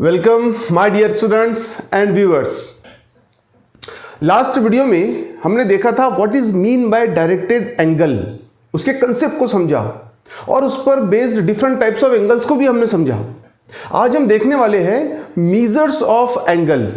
Welcome my dear students and viewers. Last video में हमने देखा था what is mean by directed angle, उसके कंसेप्ट को समझा और उस पर based different types of angles को भी हमने समझा। आज हम देखने वाले हैं मेजर्स ऑफ एंगल।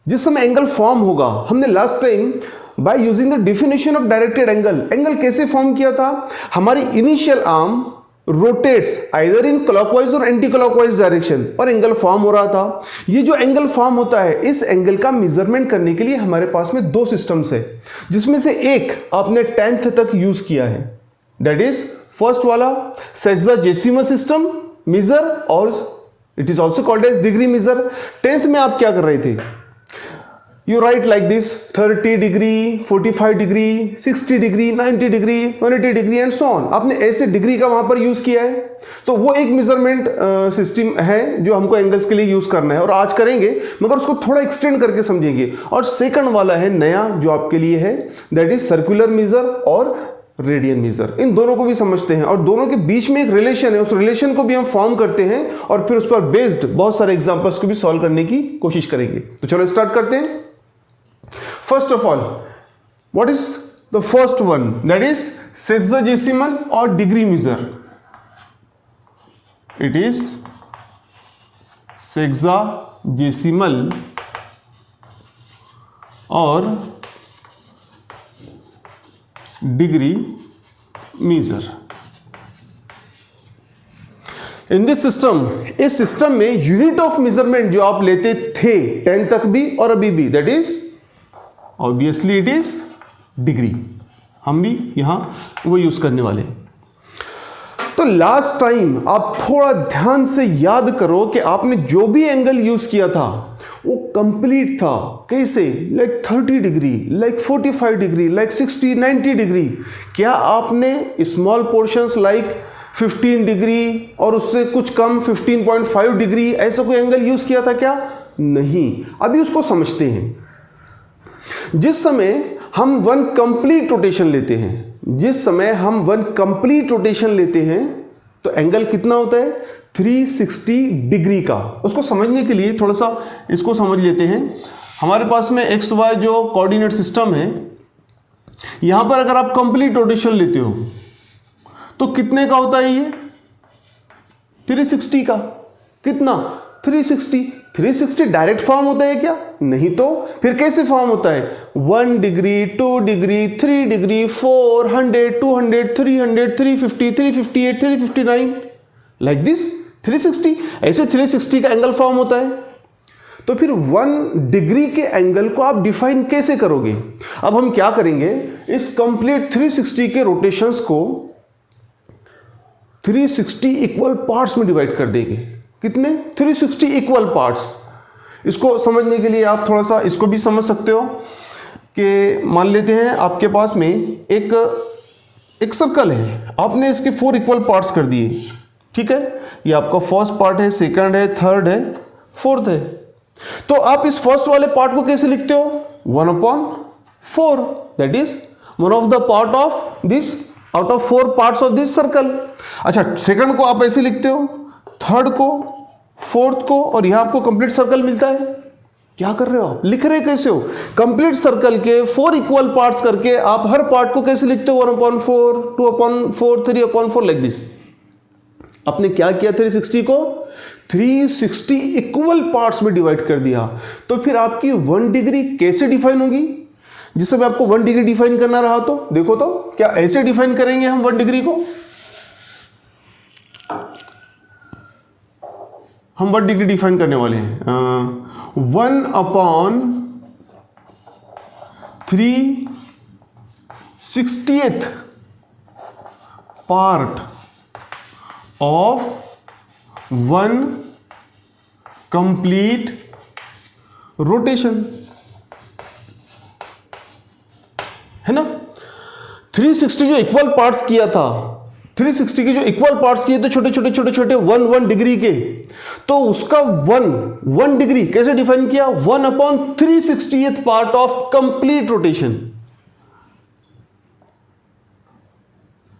जिस समय एंगल फॉर्म होगा, हमने last time by using the definition of directed angle कैसे फॉर्म किया था। हमारी initial arm rotates either in clockwise और एंटी क्लॉकवाइज डायरेक्शन और एंगल फॉर्म हो रहा था। ये जो एंगल फॉर्म होता है, इस एंगल का मेजरमेंट करने के लिए हमारे पास में दो सिस्टम्स है, जिसमें से एक आपने 10th तक यूज किया है, दैट इज फर्स्ट वाला सेक्साजेसिमल सिस्टम मेजर और it is also called as degree measure. 10th में आप क्या कर रहे थे? You write like this 30 degree, 45 degree, 60 degree, 90 degree, 180 degree and so on. आपने ऐसे डिग्री का वहां पर यूज किया है, तो वो एक मेजरमेंट सिस्टम है जो हमको एंगल्स के लिए यूज करना है और आज करेंगे, मगर उसको थोड़ा एक्सटेंड करके समझेंगे। और सेकंड वाला है नया जो आपके लिए है, दैट इज सर्कुलर मेजर और रेडियन मेजर। इन दोनों को भी समझते हैं और दोनों के बीच में एक रिलेशन है, उस रिलेशन को भी हम फॉर्म करते हैं और फिर उस पर बेस्ड बहुत सारे एग्जांपल्स को भी सॉल्व करने की कोशिश करेंगे। तो चलो स्टार्ट करते हैं। First of all, what is the first one? That is sexagesimal or degree measure. It is sexagesimal or degree measure. In this system, इस सिस्टम में यूनिट ऑफ मेजरमेंट जो आप लेते थे 10 तक भी और अभी भी, that is obviously it is degree. हम भी यहां वो यूज करने वाले हैं। तो लास्ट टाइम आप थोड़ा ध्यान से याद करो कि आपने जो भी एंगल यूज किया था वो कंप्लीट था। कैसे? Like 30 degree, like 45 degree, like 60, 90 degree. क्या आपने स्मॉल पोर्शंस लाइक 15 डिग्री और उससे कुछ कम 15.5 डिग्री ऐसा कोई एंगल यूज किया था क्या? नहीं। अभी उसको समझते हैं। जिस समय हम वन कंप्लीट रोटेशन लेते हैं, तो एंगल कितना होता है? 360 डिग्री का। उसको समझने के लिए थोड़ा सा इसको समझ लेते हैं। हमारे पास में एक्स वाई जो कोऑर्डिनेट सिस्टम है, यहां पर अगर आप कंप्लीट रोटेशन लेते हो तो कितने का होता है ये? 360 का। कितना? 360 डायरेक्ट फॉर्म होता है क्या? नहीं। तो फिर कैसे फॉर्म होता है? 1 degree, 2 degree, 3 degree, 400, 200, 300, 350, 358, 359, like this 360। ऐसे 360 का एंगल फॉर्म होता है। तो फिर 1 डिग्री के एंगल को आप डिफाइन कैसे करोगे? अब हम क्या करेंगे, इस कंप्लीट 360 के रोटेशंस को 360 इक्वल पार्ट्स में डिवाइड कर देंगे। कितने? 360 इक्वल पार्ट्स। इसको समझने के लिए आप थोड़ा सा इसको भी समझ सकते हो कि मान लेते हैं आपके पास में एक सर्कल है, आपने इसके 4 इक्वल पार्ट्स कर दिए। ठीक है, ये आपका फर्स्ट पार्ट है, सेकंड है, थर्ड है, फोर्थ है। तो आप इस फर्स्ट वाले पार्ट को कैसे लिखते हो? 1/4, that is one of the part of this out of 4 parts of this circle. अच्छा, सेकंड को आप ऐसे लिखते हो, थर्ड को, फोर्थ को, और यहां आपको कंप्लीट सर्कल मिलता है। क्या कर रहे हो आप? लिख रहे कैसे हो? कंप्लीट सर्कल के 4 इक्वल पार्ट्स करके आप हर पार्ट को कैसे लिखते हो? 1/4, 2/4, 3/4, लाइक दिस। आपने क्या किया? 360 को 360 इक्वल पार्ट्स में डिवाइड कर दिया। तो फिर आपकी 1 डिग्री कैसे डिफाइन होगी? जिस समय आपको 1 डिग्री डिफाइन करना रहा तो देखो, तो क्या ऐसे डिफाइन करेंगे हम 1 डिग्री को? हम 1 डिग्री डिफाइन करने वाले हैं 1/360th part of 1 complete rotation, है ना। 360 जो इक्वल पार्ट्स किया था, 360 के जो इक्वल पार्ट्स किए थे छोटे छोटे 1 डिग्री के, तो उसका 1 डिग्री कैसे डिफाइन किया? 1/360th part of complete rotation.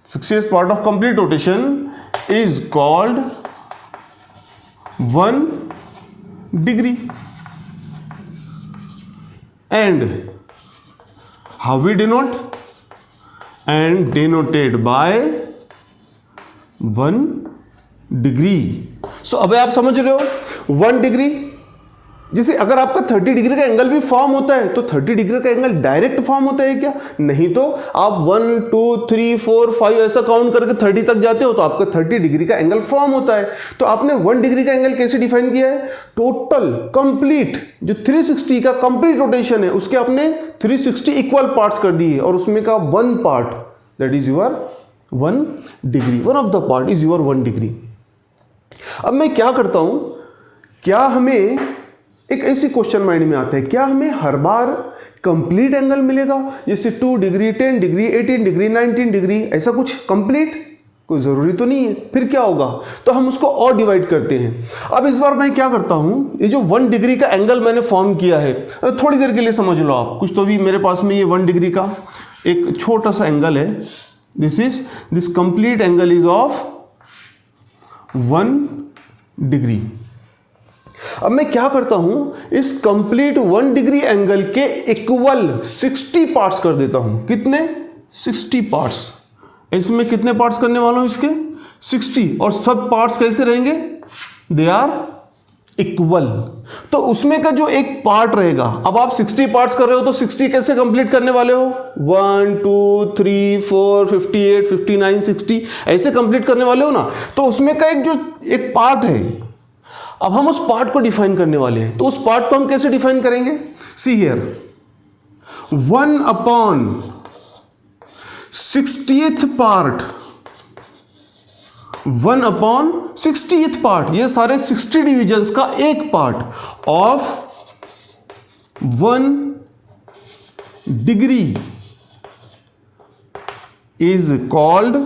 60th part of complete rotation is called 1 degree and how we denote, and denoted by 1 degree. So अब आप समझ रहे हो 1 डिग्री, जैसे अगर आपका 30 डिग्री का एंगल भी फॉर्म होता है तो 30 डिग्री का एंगल डायरेक्ट फॉर्म होता है क्या? नहीं, तो आप 1 2 3 4 5 ऐसा काउंट करके 30 तक जाते हो तो आपका 30 डिग्री का एंगल फॉर्म होता है। तो आपने 1 डिग्री का एंगल कैसे डिफाइन किया है? टोटल कंप्लीट जो 360 का कंप्लीट रोटेशन है उसके आपने 360 इक्वल पार्ट्स कर दिए और उसमें का 1 part that is your 1 degree, one of the part is your 1 degree. अब मैं क्या करता हूं, क्या हमें एक ऐसी क्वेश्चन माइंड में आता है, क्या हमें हर बार कंप्लीट एंगल मिलेगा? जैसे 2 डिग्री 10 डिग्री 18 डिग्री 19 डिग्री ऐसा कुछ कंप्लीट? कोई ज़रूरी तो नहीं है। फिर क्या होगा? तो हम उसको और डिवाइड करते हैं। अब इस बार मैं क्या करता हूं, ये जो 1 डिग्री का एंगल मैंने फॉर्म किया है, थोड़ी देर के लिए समझ लो आप कुछ, तो भी मेरे पास में ये 1 डिग्री का एक छोटा सा एंगल है। This complete angle is of 1 degree. अब मैं क्या करता हूं, इस कंप्लीट 1 डिग्री एंगल के इक्वल 60 पार्ट्स कर देता हूं। कितने? 60 पार्ट्स। इसमें कितने पार्ट्स करने वाला हूं? इसके 60। और सब पार्ट्स कैसे रहेंगे? They are equal. तो उसमें का जो एक पार्ट रहेगा, अब आप 60 पार्ट्स कर रहे हो तो 60 कैसे कंप्लीट करने वाले हो? 1 2 3 4 58 59 60 ऐसे कंप्लीट करने वाले हो ना। तो उसमें का एक पार्ट है, अब हम उस पार्ट को डिफाइन करने वाले हैं। तो उस पार्ट को हम कैसे डिफाइन करेंगे? See here, 1/60th part, 1/60th part, ये सारे 60 डिविजन्स का एक part of 1 degree is called,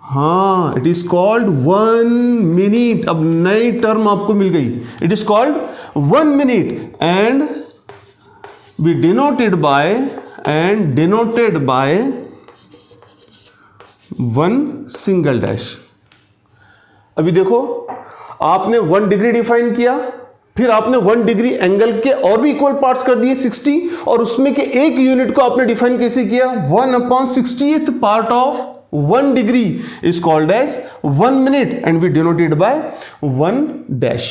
हाँ, इट इज कॉल्ड 1 मिनट। अब नई टर्म आपको मिल गई, it is called 1 minute and we denoted by 1 single dash. अभी देखो, आपने 1 डिग्री डिफाइन किया, फिर आपने 1 डिग्री एंगल के और भी इक्वल पार्ट्स कर दिए 60, और उसमें के एक यूनिट को आपने डिफाइन कैसे किया? 1/60th part of 1 degree is called as 1 minute and we denoted by 1 dash.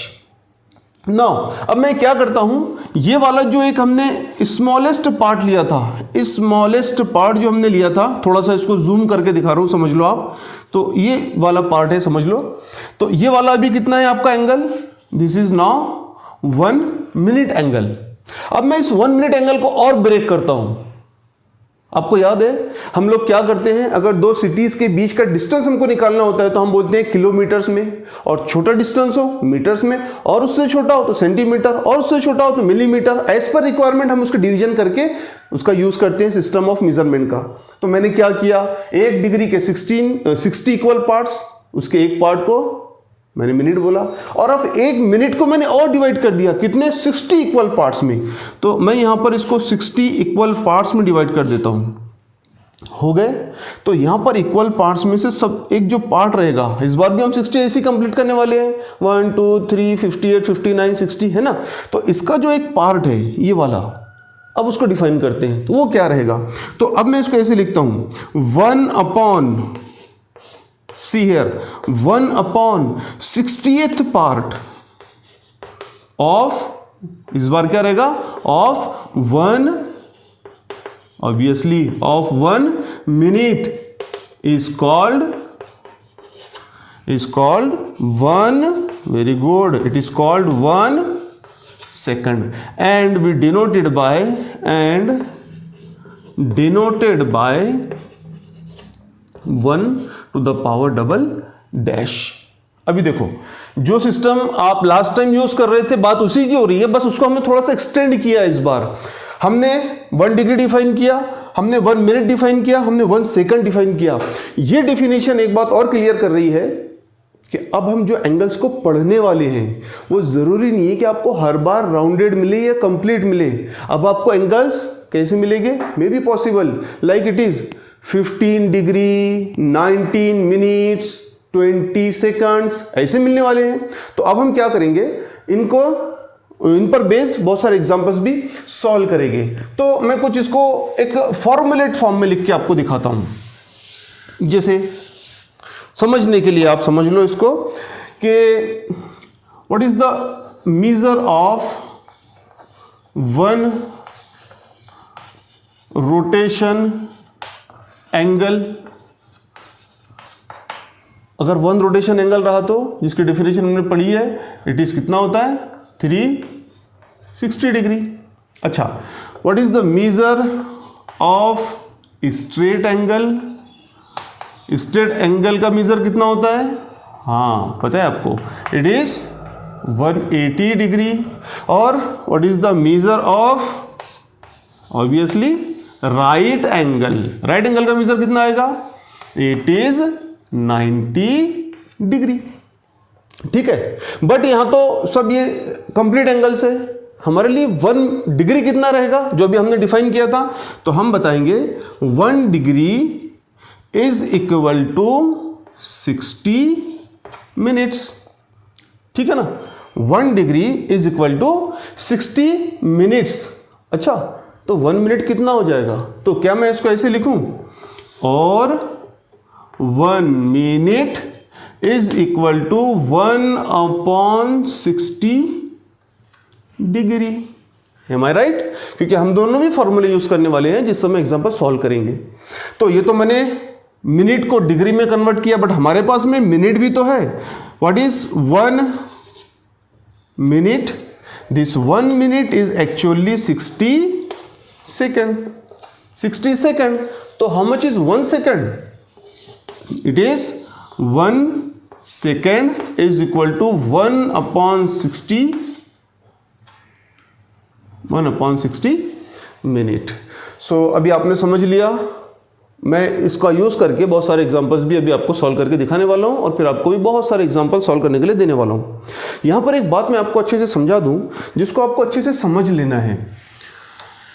Now, अब मैं क्या करता हूं, ये वाला जो एक हमने स्मॉलेस्ट पार्ट लिया था, स्मॉलेस्ट पार्ट जो हमने लिया था, थोड़ा सा इसको जूम करके दिखा रहा हूं, समझ लो आप। तो ये वाला पार्ट है, समझ लो। तो ये वाला अभी कितना है आपका angle? This is now 1 minute angle. अब मैं इस 1 मिनट एंगल को और ब्रेक करता हूं। आपको याद है हम लोग क्या करते हैं, अगर दो सिटीज के बीच का डिस्टेंस हमको निकालना होता है तो हम बोलते हैं किलोमीटर्स में, और छोटा डिस्टेंस हो मीटर्स में, और उससे छोटा हो तो सेंटीमीटर, और उससे छोटा हो तो मिलीमीटर। एज पर रिक्वायरमेंट हम उसको डिवीजन करके उसका यूज करते हैं सिस्टम ऑफ मेजरमेंट का। तो मैंने क्या किया, 1 डिग्री के 60 इक्वल पार्ट्स, उसके एक पार्ट को मैंने मिनट बोला, और अब 1 मिनट को मैंने और डिवाइड कर दिया, कितने? 60 इक्वल पार्ट्स में। तो मैं यहां पर इसको 60 इक्वल पार्ट्स में डिवाइड कर देता हूं। हो गए? तो यहां पर इक्वल पार्ट्स में से सब एक जो पार्ट रहेगा, इस बार भी हम 60 ऐसे कंप्लीट करने वाले हैं, 1 2 3 58 59 60, है ना। तो इसका जो एक पार्ट है ये वाला, अब उसको डिफाइन करते हैं, तो वो क्या रहेगा? तो अब मैं इसको ऐसे लिखता हूं, 1 see here 1/60th part of, इस बार क्या रहेगा? Of 1, obviously of 1 minute is called 1, very good, it is called 1 second, and we denoted by 1 to the power double dash। अभी देखो, जो सिस्टम आप लास्ट टाइम यूज कर रहे थे बात उसी की हो रही है, बस उसको हमने थोड़ा सा एक्सटेंड किया। इस बार हमने 1 डिग्री डिफाइन किया, हमने 1 मिनट डिफाइन किया, हमने 1 सेकंड डिफाइन किया। ये डेफिनेशन एक बात और क्लियर कर रही है कि अब हम जो एंगल्स को पढ़ने वाले हैं वो जरूरी नहीं है कि आपको हर बार राउंडेड मिले या कंप्लीट मिले। अब आपको एंगल्स कैसे मिलेंगे? May be possible like it is 15 degree 19 minutes 20 seconds ऐसे मिलने वाले हैं। तो अब हम क्या करेंगे, इन पर बेस्ड बहुत सारे एग्जांपल्स भी सॉल्व करेंगे। तो मैं कुछ इसको एक फॉर्मुलेट फॉर्म में लिख के आपको दिखाता हूं, जैसे समझने के लिए आप समझ लो इसको कि what is the measure of one rotation angle. अगर वन रोटेशन एंगल रहा तो जिसकी डेफिनेशन हमने पढ़ी है, इट इज कितना होता है 360 डिग्री। अच्छा, what is the measure of straight angle. Straight angle का मेजर कितना होता है, हाँ पता है आपको, इट इज 180 डिग्री। और what is the measure of obviously right angle. Right angle का मेजर कितना आएगा, इट इज 90 डिग्री। ठीक है, बट यहां तो सब ये कंप्लीट एंगल्स है। हमारे लिए 1 डिग्री कितना रहेगा, जो अभी हमने डिफाइन किया था, तो हम बताएंगे 1 degree is equal to 60 minutes. ठीक है ना, 1 degree is equal to 60 minutes. अच्छा, तो 1 मिनट कितना हो जाएगा, तो क्या मैं इसको ऐसे लिखूं, और 1 minute is equal to 1/60 degree. Am I right? क्योंकि हम दोनों भी फॉर्मूले यूज करने वाले हैं जिस समय एग्जांपल सॉल्व करेंगे। तो ये तो मैंने मिनट को डिग्री में कन्वर्ट किया, बट हमारे पास में मिनट भी तो है। What is 1 minute? This 1 minute is actually 60 second. 60 second, तो how much is 1 second? It is 1 second is equal to 1/60 minute. So अभी आपने समझ लिया। मैं इसका यूज़ करके बहुत सारे एग्जांपल्स भी अभी आपको सॉल्व करके दिखाने वाला हूँ, और फिर आपको भी बहुत सारे एग्जांपल सॉल्व करने के लिए देने वाला हूँ। यहाँ पर एक बात मैं आपको अच्छे से समझा दूँ, जिसको आपको अच्छे से समझ लेना है।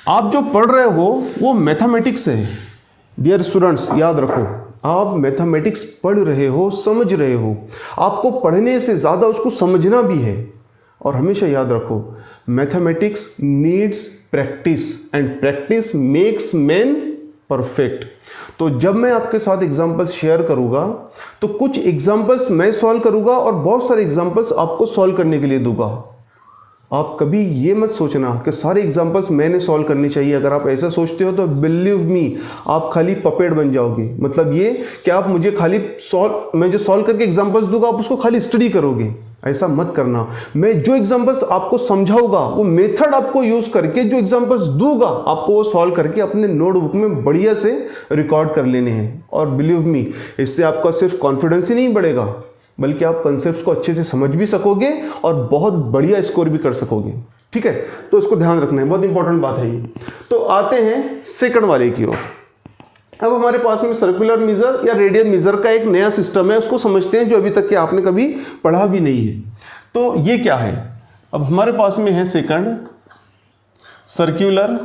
आप जो पढ़ रहे हो वो मैथमेटिक्स है। डियर स्टूडेंट्स, याद रखो, आप मैथमेटिक्स पढ़ रहे हो, समझ रहे हो। आपको पढ़ने से ज़्यादा उसको समझना भी है। और हमेशा याद रखो, mathematics needs practice, and practice makes man perfect. तो जब मैं आपके साथ एग्जांपल्स शेयर करूंगा, तो कुछ एग्जांपल्स मैं सॉल्व करूंगा और बहुत सारे एग्जांपल्स आपको सॉल्व करने के लिए दूंगा। आप कभी ये मत सोचना कि सारे एग्जांपल्स मैंने सॉल्व करने चाहिए। अगर आप ऐसा सोचते हो तो बिलीव मी, आप खाली पपेट बन जाओगे। मतलब ये कि आप मुझे खाली मैं जो सॉल्व करके एग्जांपल्स दूंगा, आप उसको खाली स्टडी करोगे। ऐसा मत करना। मैं जो एग्जांपल्स आपको समझाऊंगा, वो मेथड आपको यूज करके जो एग्जांपल्स दूंगा, आपको वो सॉल्व करके अपने नोटबुक में बढ़िया से रिकॉर्ड कर लेने हैं। और बिलीव मी, इससे आपका सिर्फ कॉन्फिडेंस ही नहीं बढ़ेगा, बल्कि आप कंसेप्ट्स को अच्छे से समझ भी सकोगे और बहुत बढ़िया स्कोर भी कर सकोगे। ठीक है, तो इसको ध्यान रखना है, बहुत इंपॉर्टेंट बात है ये। तो आते हैं सेकंड वाले की ओर। अब हमारे पास में सर्कुलर मेजर या रेडियल मेजर का एक नया सिस्टम है, उसको समझते हैं, जो अभी तक के आपने कभी पढ़ा भी नहीं है। तो ये क्या है? अब हमारे पास में है सेकंड सर्कुलर,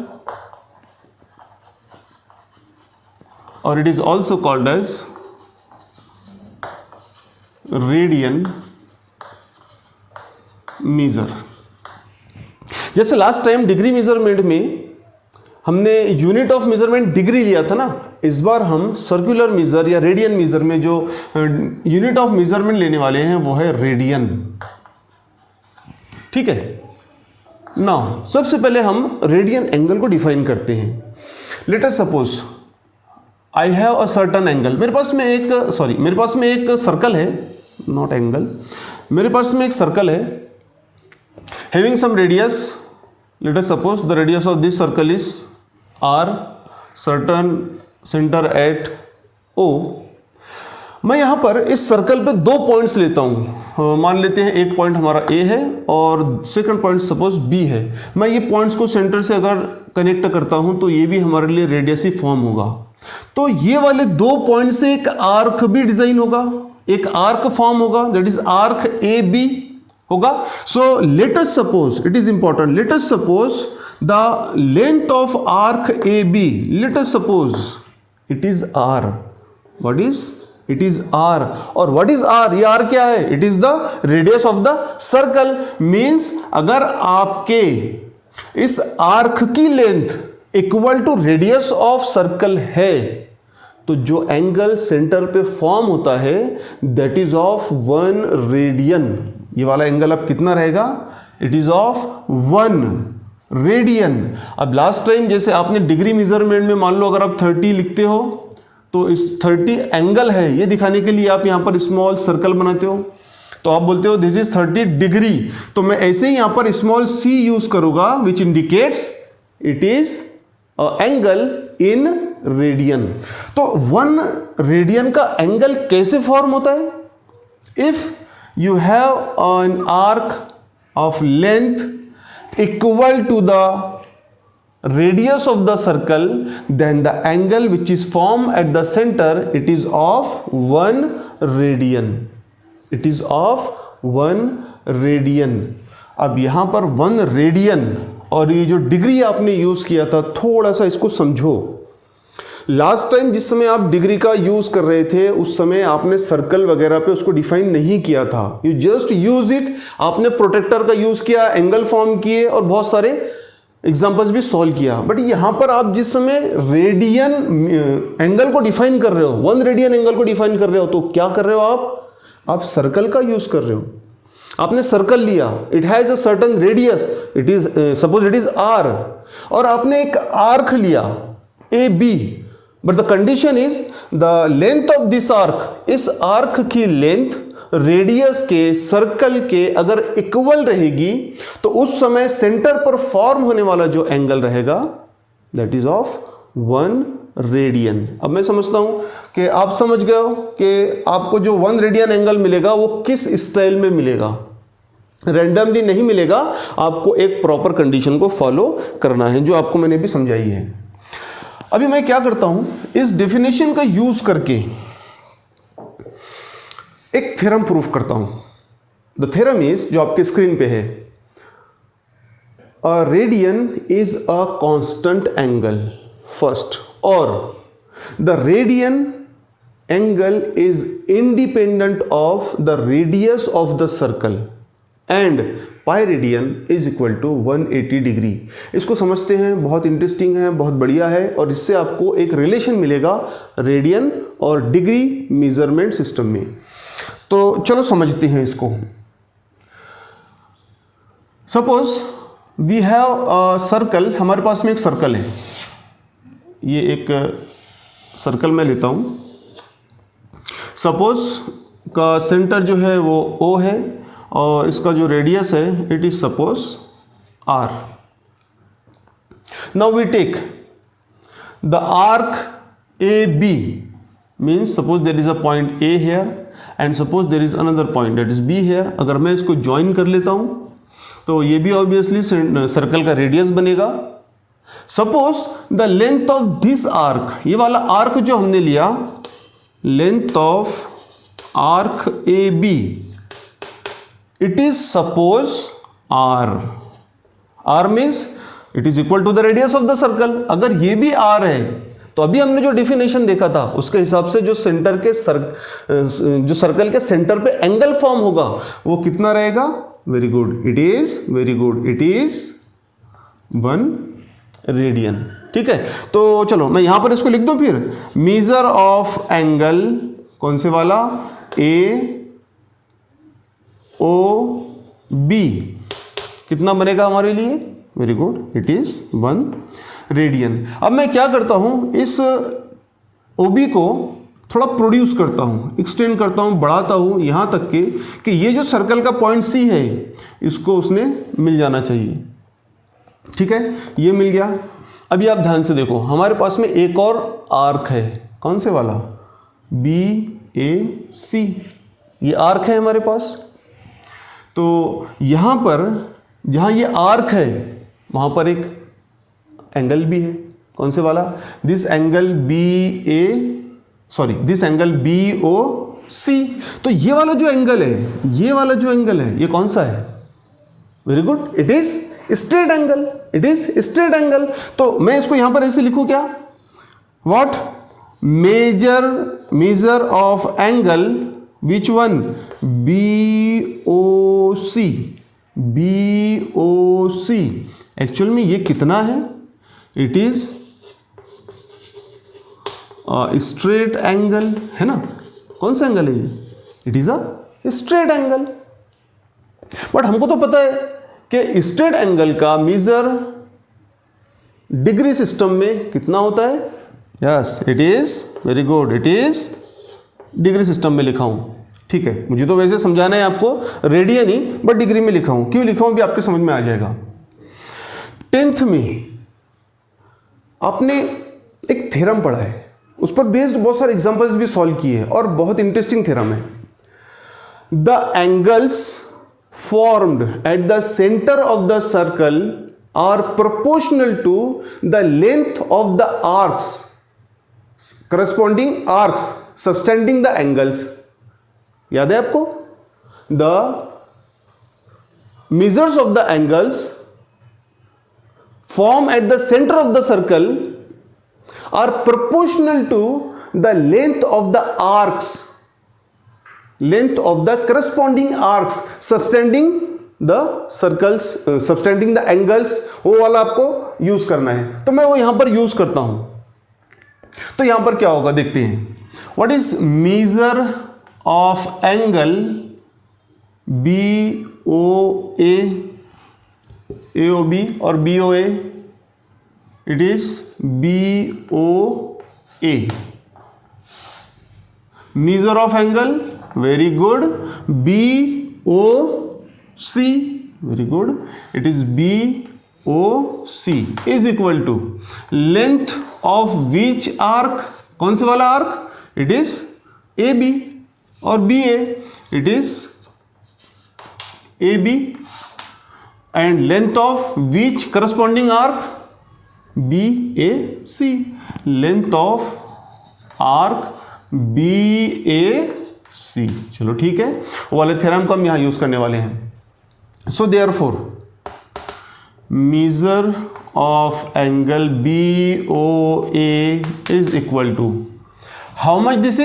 और it is also called as radian measure. जैसे लास्ट टाइम डिग्री मेजरमेंट में हमने यूनिट ऑफ मेजरमेंट डिग्री लिया था ना, इस बार हम सर्कुलर मेजर या रेडियन मेजर में जो यूनिट ऑफ मेजरमेंट लेने वाले हैं वो है रेडियन। ठीक है, नाउ सबसे पहले हम रेडियन एंगल को डिफाइन करते हैं। Late us suppose I have a certain angle. मेरे पास में एक सर्कल है, नॉट एंगल, मेरे पास में एक सर्कल है having some radius. Let us suppose the radius of this circle is r, certain centre at O। मैं यहां पर इस सर्कल पे 2 पॉइंट्स लेता हूं। मान लेते हैं एक पॉइंट हमारा A है और सेकंड पॉइंट सपोज B है। मैं ये पॉइंट्स को सेंटर से अगर कनेक्ट करता हूं तो ये भी हमारे लिए रेडियस ही फॉर्म होगा। तो ये वाले 2 पॉइंट से एक आर्क भी डिजाइन होगा, एक आर्क फॉर्म होगा, दैट इज आर्क AB होगा। So let us suppose, it is important, let us suppose the length of arc AB, let us suppose it is R. What is it is R. और what is R? ये R क्या है? It is the radius of the circle. Means अगर आपके इस arc की length equal to radius of circle है तो जो एंगल सेंटर पे फॉर्म होता है दैट इज ऑफ 1 रेडियन। ये वाला एंगल अब कितना रहेगा? It is of 1 radian. अब लास्ट टाइम जैसे आपने डिग्री मेजरमेंट में मान लो अगर आप 30 लिखते हो तो इस 30 एंगल है ये दिखाने के लिए आप यहां पर स्मॉल सर्कल बनाते हो, तो आप बोलते हो दिस इज 30 डिग्री। तो मैं ऐसे ही यहां पर स्मॉल सी यूज करूंगा which indicates it is angle in radian. तो 1 रेडियन का एंगल कैसे फॉर्म होता है? If you have an arc of length equal to the radius of the circle, then the angle which is formed at the center it is of 1 radian. It is of 1 radian. अब यहां पर 1 radian और ये जो degree आपने use किया था थोड़ा सा इसको समझो। लास्ट टाइम जिस समय आप डिग्री का यूज कर रहे थे उस समय आपने सर्कल वगैरह पे उसको डिफाइन नहीं किया था, यू जस्ट यूज इट। आपने प्रोटेक्टर का यूज किया, एंगल फॉर्म किए और बहुत सारे एग्जाम्पल्स भी सॉल्व किया। बट यहां पर आप जिस समय रेडियन एंगल को डिफाइन कर रहे हो, 1 रेडियन एंगल को डिफाइन कर रहे हो, तो क्या कर रहे हो आप सर्कल का यूज कर रहे हो। आपने सर्कल लिया, it has a certain radius, it is suppose it is R, और आपने एक आर्क लिया A B, but the condition is the length of this arc, इस आर्क की लेंथ रेडियस के सर्कल के अगर इक्वल रहेगी तो उस समय सेंटर पर फॉर्म होने वाला जो एंगल रहेगा दैट इज ऑफ 1 रेडियन। अब मैं समझता हूं कि आप समझ गए हो कि आपको जो 1 रेडियन एंगल मिलेगा वो किस स्टाइल में मिलेगा। रैंडमली नहीं मिलेगा, आपको एक प्रॉपर कंडीशन को फॉलो करना है जो आपको मैंने भी समझाई है। अभी मैं क्या करता हूं, इस डेफिनेशन का यूज करके एक थ्योरम प्रूफ करता हूं। द थ्योरम इज जो आपके स्क्रीन पे है, a radian is a constant angle first, और the radian angle is independent of the radius of the circle and pi radian is equal to 180 degree. इसको समझते हैं, बहुत इंटरेस्टिंग है, बहुत बढ़िया है, और इससे आपको एक रिलेशन मिलेगा रेडियन और डिग्री मेजरमेंट सिस्टम में। तो चलो समझते हैं इसको। Suppose we have a circle, हमारे पास में एक सर्कल है, ये एक सर्कल मैं लेता हूं। सपोज का सेंटर जो है वो O है और इसका जो रेडियस है it is suppose R। Now we take the arc AB, means suppose there is a point A here and suppose there is another point that is B here। अगर मैं इसको ज्वाइन कर लेता हूं तो ये भी ऑब्वियसली सर्कल का रेडियस बनेगा। Suppose the length of this arc, ये वाला आर्क जो हमने लिया, length of arc AB it is suppose R। R means it is equal to the radius of the circle. अगर ये भी R है तो अभी हमने जो डेफिनेशन देखा था उसके हिसाब से जो सेंटर के जो सर्कल के सेंटर पे एंगल फॉर्म होगा वो कितना रहेगा? Very good, it is very good, it is 1 radian. ठीक है, तो चलो मैं यहां पर इसको लिख दूं फिर। मेजर ऑफ एंगल कौन से वाला? AOB कितना बनेगा हमारे लिए? Very good, it is 1 radian. अब मैं क्या करता हूं, इस OB को थोड़ा प्रोड्यूस करता हूं, एक्सटेंड करता हूं, बढ़ाता हूं यहां तक कि ये जो सर्कल का पॉइंट C है इसको उसने मिल जाना चाहिए। ठीक है, ये मिल गया। अभी आप ध्यान से देखो, हमारे पास में एक और आर्क है, कौन से वाला? BAC, ये आर्क है हमारे पास। तो यहां पर जहां ये आर्क है वहां पर एक एंगल भी है, कौन से वाला? This angle this angle BOC। तो ये वाला जो एंगल है, ये वाला जो एंगल है, ये कौन सा है? Very good, it is straight angle, it is straight angle. तो मैं इसको यहां पर ऐसे लिखूं क्या? What? measure of angle, which one? BOC. Actual में ये कितना है? इट इज स्ट्रेट एंगल, है ना? कौन सा एंगल है ये? It is a straight angle. But हमको तो पता है कि स्ट्रेट एंगल का मेजर डिग्री सिस्टम में कितना होता है? Yes, it is very good, it is degree system में लिखा हूं। ठीक है, मुझे तो वैसे समझाना है आपको रेडियन ही, बट डिग्री में लिखा हूं। क्यों लिखा हूं भी आपके समझ में आ जाएगा। 10th में आपने एक थ्योरम पढ़ा है, उस पर बेस्ड बहुत सारे एग्जांपल्स भी सॉल्व किए हैं और बहुत इंटरेस्टिंग थ्योरम है। The angles formed at the center of the circle are proportional to the length of the arcs, corresponding arcs subtending the angles. याद है आपको? The measures of the angles formed at the center of the circle are proportional to the length of the arcs, length of the corresponding arcs subtending the circles, subtending the angles। वो वाला आपको use करना है, तो मैं वो यहां पर यूज करता हूं। तो यहां पर क्या होगा देखते हैं। What is major of angle BOA, AOB और BOA? It is BOA। measure of angle, very good, BOC, very good, it is BOC is equal to length of which arc? कौन से वाला arc? it is AB और BA, it is AB, and length of which corresponding arc? BAC, length of arc BAC। चलो ठीक है, वो वाले theorem को हम यहां यूज करने वाले हैं। So therefore measure of angle BOA is equal to how much? This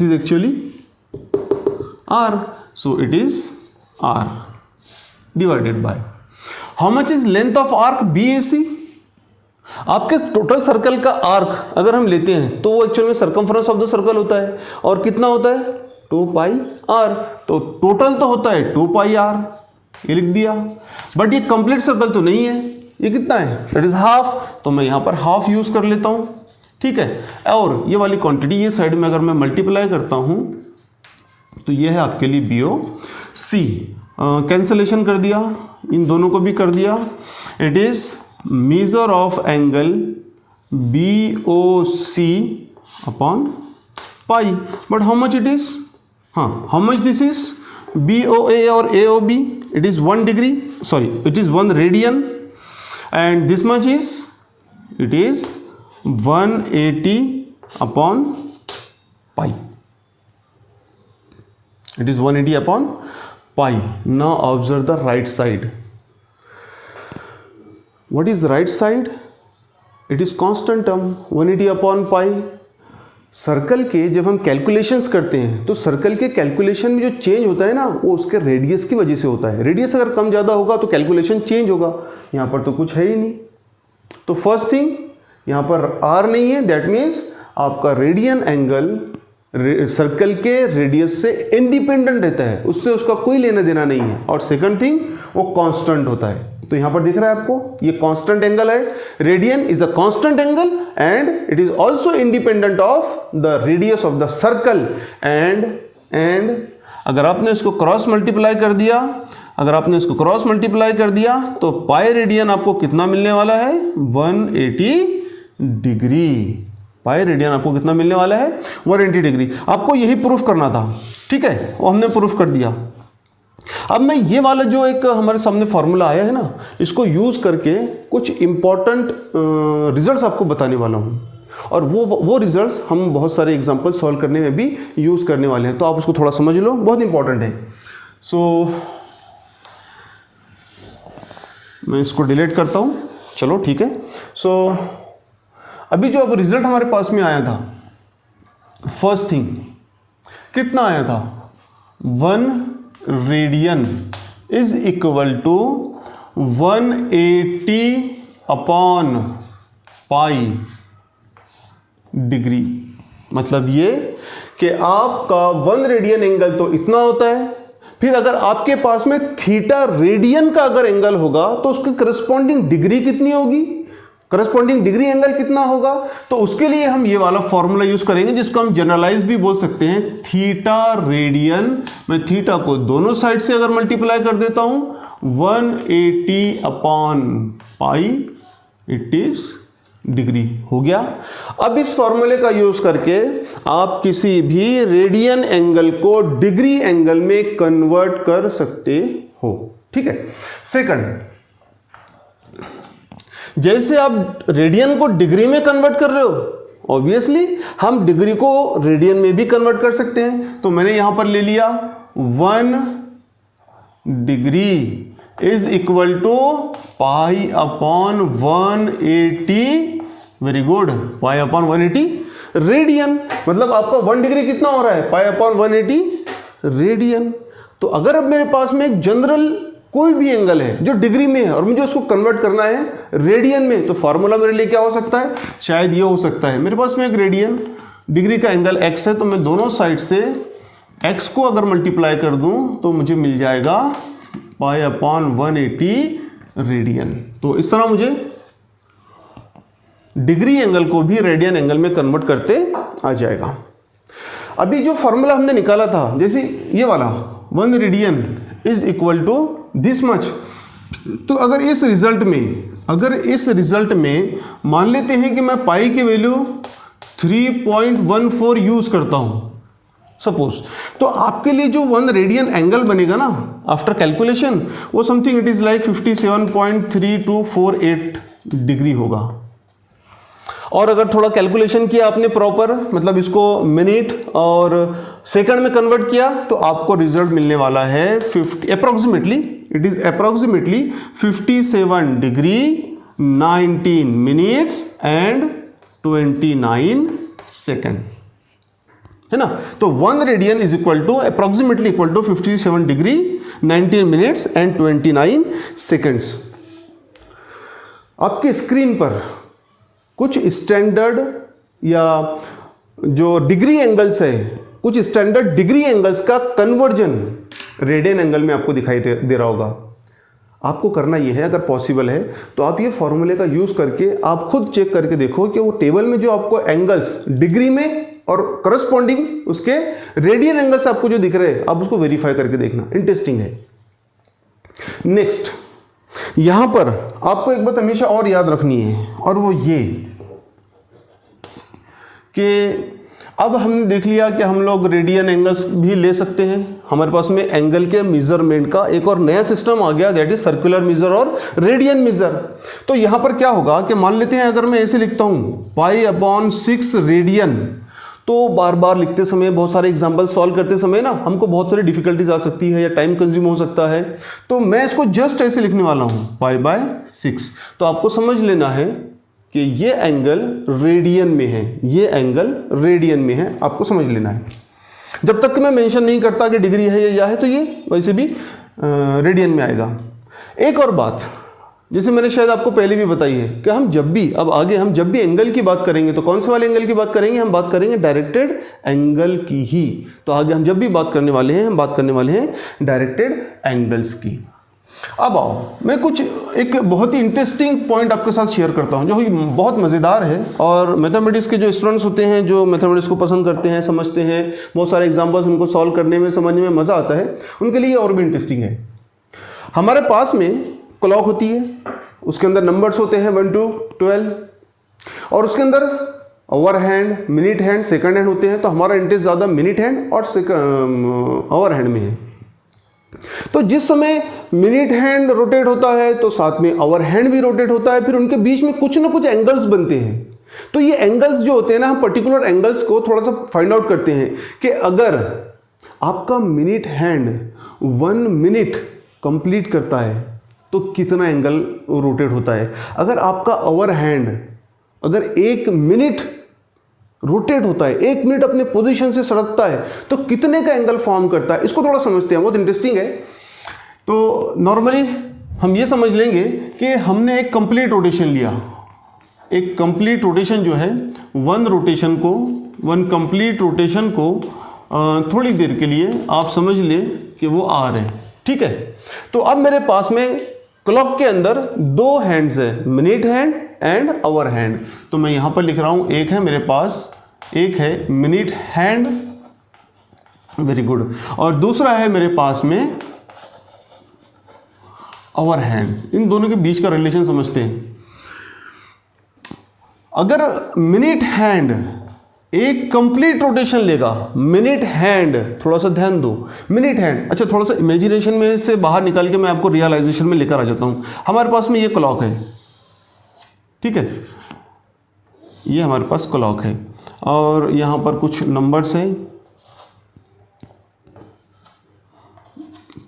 is actually R, so it is R divided by how much is length of arc BAC? आपके टोटल सर्कल का arc अगर हम लेते हैं तो वो actual में circumference of the circle होता है, और कितना होता है? 2πr। तो टोटल तो होता है 2πr, ये लिख दिया। बट ये कंप्लीट सर्कल तो नहीं है, ये कितना है? इट इज हाफ, तो मैं यहां पर हाफ यूज कर लेता हूं। ठीक है, और ये वाली क्वांटिटी ये साइड में अगर मैं मल्टीप्लाई करता हूं तो ये है आपके लिए BOC। कैंसलेशन कर दिया, इन दोनों को भी कर दिया। It is measure of angle BOC upon pi, but how much it is? How much this is? BOA or AOB, it is 1 degree, sorry, it is 1 radian, and this much is, it is 180 upon pi. It is 180 upon pi. Now observe the right side. What is right side? It is constant term 180 upon pi। Circle के जब हम calculations करते हैं तो circle के calculation में जो change होता है ना, वो उसके रेडियस की वजह से होता है। रेडियस अगर कम ज़्यादा होगा तो कैलकुलेशन चेंज होगा। यहाँ पर तो कुछ है ही नहीं, तो फर्स्ट थिंग यहाँ पर R नहीं है, दैट मीन्स आपका रेडियन एंगल सर्कल के रेडियस से इंडिपेंडेंट रहता है, उससे उसका कोई लेना देना नहीं है। और सेकंड थिंग वो कांस्टेंट होता है। तो यहां पर दिख रहा है आपको, ये कांस्टेंट एंगल है। Radian is a constant angle and it is also independent of the radius of the circle. And अगर आपने इसको क्रॉस मल्टीप्लाई कर दिया, तो पाई रेडियन आपको कितना मिलने वाला है? 180 डिग्री। पाई रेडियन आपको कितना मिलने वाला है? 180 डिग्री। आपको यही प्रूफ करना था, ठीक है, वो हमने प्रूफ कर दिया। अब मैं ये वाला जो एक हमारे सामने फॉर्मूला आया है ना, इसको यूज करके कुछ इंपॉर्टेंट रिजल्ट्स आपको बताने वाला हूँ, और वो रिजल्ट्स हम बहुत सारे एग्जांपल सॉल्व करने में भी यूज करने वाले हैं। तो आप उसको थोड़ा समझ लो, बहुत इंपॉर्टेंट है। सो मैं इसको डिलीट करता हूँ, चलो ठीक है। सो अभी जो अब रिजल्ट हमारे पास में आया था, फर्स्ट थिंग कितना आया था, 1 radian is equal to 180 upon pi degree. मतलब ये कि आपका 1 रेडियन एंगल तो इतना होता है, फिर अगर आपके पास में थीटा रेडियन का अगर एंगल होगा तो उसकी करस्पॉन्डिंग डिग्री कितनी होगी, करस्पॉन्डिंग डिग्री एंगल कितना होगा। तो उसके लिए हम ये वाला फॉर्मूला यूज करेंगे जिसको हम जनरलाइज भी बोल सकते हैं, थीटा रेडियन। मैं थीटा को दोनों साइड से अगर मल्टीप्लाई कर देता हूं, 180 upon pi, it is degree हो गया। अब इस फॉर्मूले का यूज करके आप किसी भी रेडियन एंगल को डिग्री एंगल में कन्वर्ट कर सकते हो। ठीक है। सेकंड, जैसे आप रेडियन को डिग्री में कन्वर्ट कर रहे हो, ऑब्वियसली हम डिग्री को रेडियन में भी कन्वर्ट कर सकते हैं। तो मैंने यहां पर ले लिया 1 degree is equal to pi upon 180, very good, pi upon 180 radian. मतलब आपका 1 डिग्री कितना हो रहा है, पाई अपॉन 180 रेडियन। तो अगर अब मेरे पास में एक जनरल कोई भी एंगल है जो डिग्री में है और मुझे उसको कन्वर्ट करना है रेडियन में, तो फॉर्मूला मेरे लिए क्या हो सकता है, शायद ये हो सकता है, मेरे पास में एक रेडियन, डिग्री का एंगल x है, तो मैं दोनों साइड से x को अगर मल्टीप्लाई कर दूं तो मुझे मिल जाएगा पाई अपॉन 180 रेडियन। तो इस तरह मुझे डिग्री एंगल को भी रेडियन एंगल में कन्वर्ट करते आ जाएगा। अभी जो फॉर्मूला हमने निकाला था, जैसे ये वाला 1 radian is equal to this much, तो अगर इस रिजल्ट में मान लेते हैं कि मैं पाई की वैल्यू 3.14 यूज करता हूं सपोज, तो आपके लिए जो 1 रेडियन एंगल बनेगा ना आफ्टर कैलकुलेशन, वो something it is like 57.3248 degree होगा। और अगर थोड़ा कैलकुलेशन किया आपने प्रॉपर, मतलब इसको मिनट और सेकंड में कन्वर्ट किया, तो आपको रिजल्ट मिलने वाला है 50 approximately, it is approximately 57 degree 19 minutes and 29 second, है ना। तो 1 radian is equal to approximately equal to 57 degree 19 minutes and 29 seconds. आपके स्क्रीन पर कुछ स्टैंडर्ड या जो डिग्री एंगल्स है, कुछ स्टैंडर्ड डिग्री एंगल्स का कन्वर्जन रेडियन एंगल में आपको दिखाई दे रहा होगा। आपको करना यह है, अगर पॉसिबल है तो आप ये फॉर्मूले का यूज करके आप खुद चेक करके देखो कि वो टेबल में जो आपको एंगल्स डिग्री में और करस्पॉन्डिंग उसके रेडियन एंगल्स आपको जो दिख रहे हैं, आप उसको वेरीफाई करके देखना, इंटरेस्टिंग है। नेक्स्ट, यहां पर आपको एक बात हमेशा और याद रखनी है, और वो ये कि अब हमने देख लिया कि हम लोग रेडियन एंगल्स भी ले सकते हैं। हमारे पास में एंगल के मेजरमेंट का एक और नया सिस्टम आ गया, दैट इज सर्कुलर मेजर और रेडियन मेजर। तो यहां पर क्या होगा कि मान लेते हैं अगर मैं ऐसे लिखता हूं पाई अपॉन 6 रेडियन, तो बार बार लिखते समय, बहुत सारे एग्जाम्पल सॉल्व करते समय ना हमको बहुत सारी डिफिकल्टीज आ सकती है या टाइम कंज्यूम हो सकता है। तो मैं इसको जस्ट ऐसे लिखने वाला हूं, पाई बाय 6। तो आपको समझ लेना है कि ये एंगल रेडियन में है, ये एंगल रेडियन में है, आपको समझ लेना है। जब तक कि मैं मेंशन नहीं करता कि डिग्री है या है, तो ये वैसे भी रेडियन में आएगा। एक और बात, जैसे मैंने शायद आपको पहले भी बताई है कि हम जब भी, अब आगे हम जब भी एंगल की बात करेंगे तो कौन से वाले एंगल की बात करेंगे, हम बात करेंगे डायरेक्टेड एंगल की ही। तो आगे हम जब भी बात करने वाले हैं, हम बात करने वाले हैं डायरेक्टेड एंगल्स की। अब आओ, मैं कुछ एक बहुत ही इंटरेस्टिंग पॉइंट आपके साथ शेयर करता हूं जो बहुत मज़ेदार है, और मैथमेटिक्स के जो स्टूडेंट्स होते हैं, जो मैथमेटिक्स को पसंद करते हैं, समझते हैं, बहुत सारे एग्जाम्पल्स उनको सॉल्व करने में, समझने में मज़ा आता है, उनके लिए और भी इंटरेस्टिंग है। हमारे पास में क्लॉक होती है, उसके अंदर नंबर्स होते हैं 1 to 12, और उसके अंदर hour hand, minute hand, second hand होते हैं। तो हमारा इंटरेस्ट ज़्यादा मिनट हैंड और आवर हैंड में है। तो जिस समय मिनट हैंड रोटेट होता है तो साथ में आवर हैंड भी रोटेट होता है, फिर उनके बीच में कुछ ना कुछ एंगल्स बनते हैं। तो ये एंगल्स जो होते हैं ना, हम पर्टिकुलर एंगल्स को थोड़ा सा फाइंड आउट करते हैं कि अगर आपका मिनट हैंड 1 मिनट कंप्लीट करता है तो कितना एंगल रोटेट होता है। अगर आपका आवर हैंड अगर 1 मिनट रोटेट होता है, 1 मिनट अपने पोजीशन से सड़कता है, तो कितने का एंगल फॉर्म करता है, इसको थोड़ा समझते हैं, बहुत इंटरेस्टिंग है। तो नॉर्मली हम ये समझ लेंगे कि हमने एक कंप्लीट रोटेशन लिया, एक कंप्लीट रोटेशन जो है वन कंप्लीट रोटेशन को थोड़ी देर के लिए आप समझ लें कि वो आर है, ठीक है। तो अब मेरे पास में क्लॉक के अंदर 2 हैंड्स है, minute hand and hour hand. तो मैं यहां पर लिख रहा हूं, एक है मेरे पास, एक है मिनट हैंड, वेरी गुड, और दूसरा है मेरे पास में आवर हैंड। इन दोनों के बीच का रिलेशन समझते हैं। अगर मिनट हैंड एक कंप्लीट रोटेशन लेगा, मिनट हैंड, थोड़ा सा ध्यान दो, मिनट हैंड, अच्छा थोड़ा सा इमेजिनेशन में से बाहर निकाल के मैं आपको रियलाइजेशन में लेकर आ जाता हूं। हमारे पास में ये क्लॉक है, ठीक है, ये हमारे पास क्लॉक है और यहां पर कुछ नंबर्स हैं,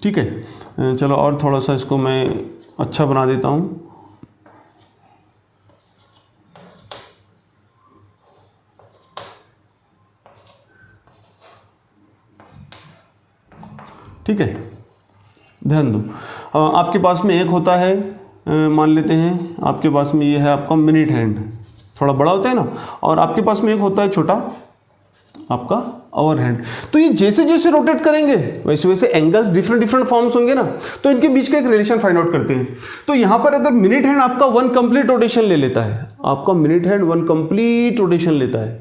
ठीक है। चलो और थोड़ा सा इसको मैं अच्छा बना देता हूं। ठीक है, ध्यान दो। आपके पास में एक होता है, मान लेते हैं आपके पास में ये है आपका मिनट हैंड, थोड़ा बड़ा होता है ना, और आपके पास में एक होता है छोटा आपका आवर हैंड। तो ये जैसे जैसे रोटेट करेंगे वैसे वैसे एंगल्स डिफरेंट फॉर्म्स होंगे ना, तो इनके बीच का एक रिलेशन फाइंड आउट करते हैं। तो यहां पर अगर मिनट हैंड आपका 1 कंप्लीट रोटेशन ले लेता है, आपका मिनट हैंड 1 कंप्लीट रोटेशन लेता है,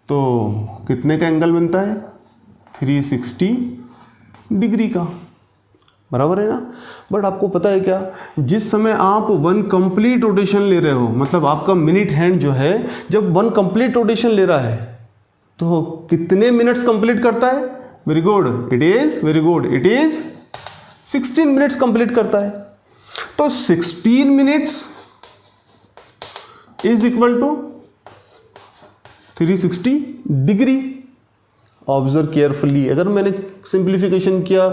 तो कितने का एंगल बनता है? 360 डिग्री का, बराबर है ना। बट आपको पता है क्या, जिस समय आप 1 कंप्लीट रोटेशन ले रहे हो, मतलब आपका मिनट हैंड जो है जब 1 कंप्लीट रोटेशन ले रहा है तो कितने मिनट्स कंप्लीट करता है? Very good, it is, very good, it is 16 minutes complete करता है। तो 16 minutes is equal to 360 degree. Observe carefully, अगर मैंने सिंप्लीफिकेशन किया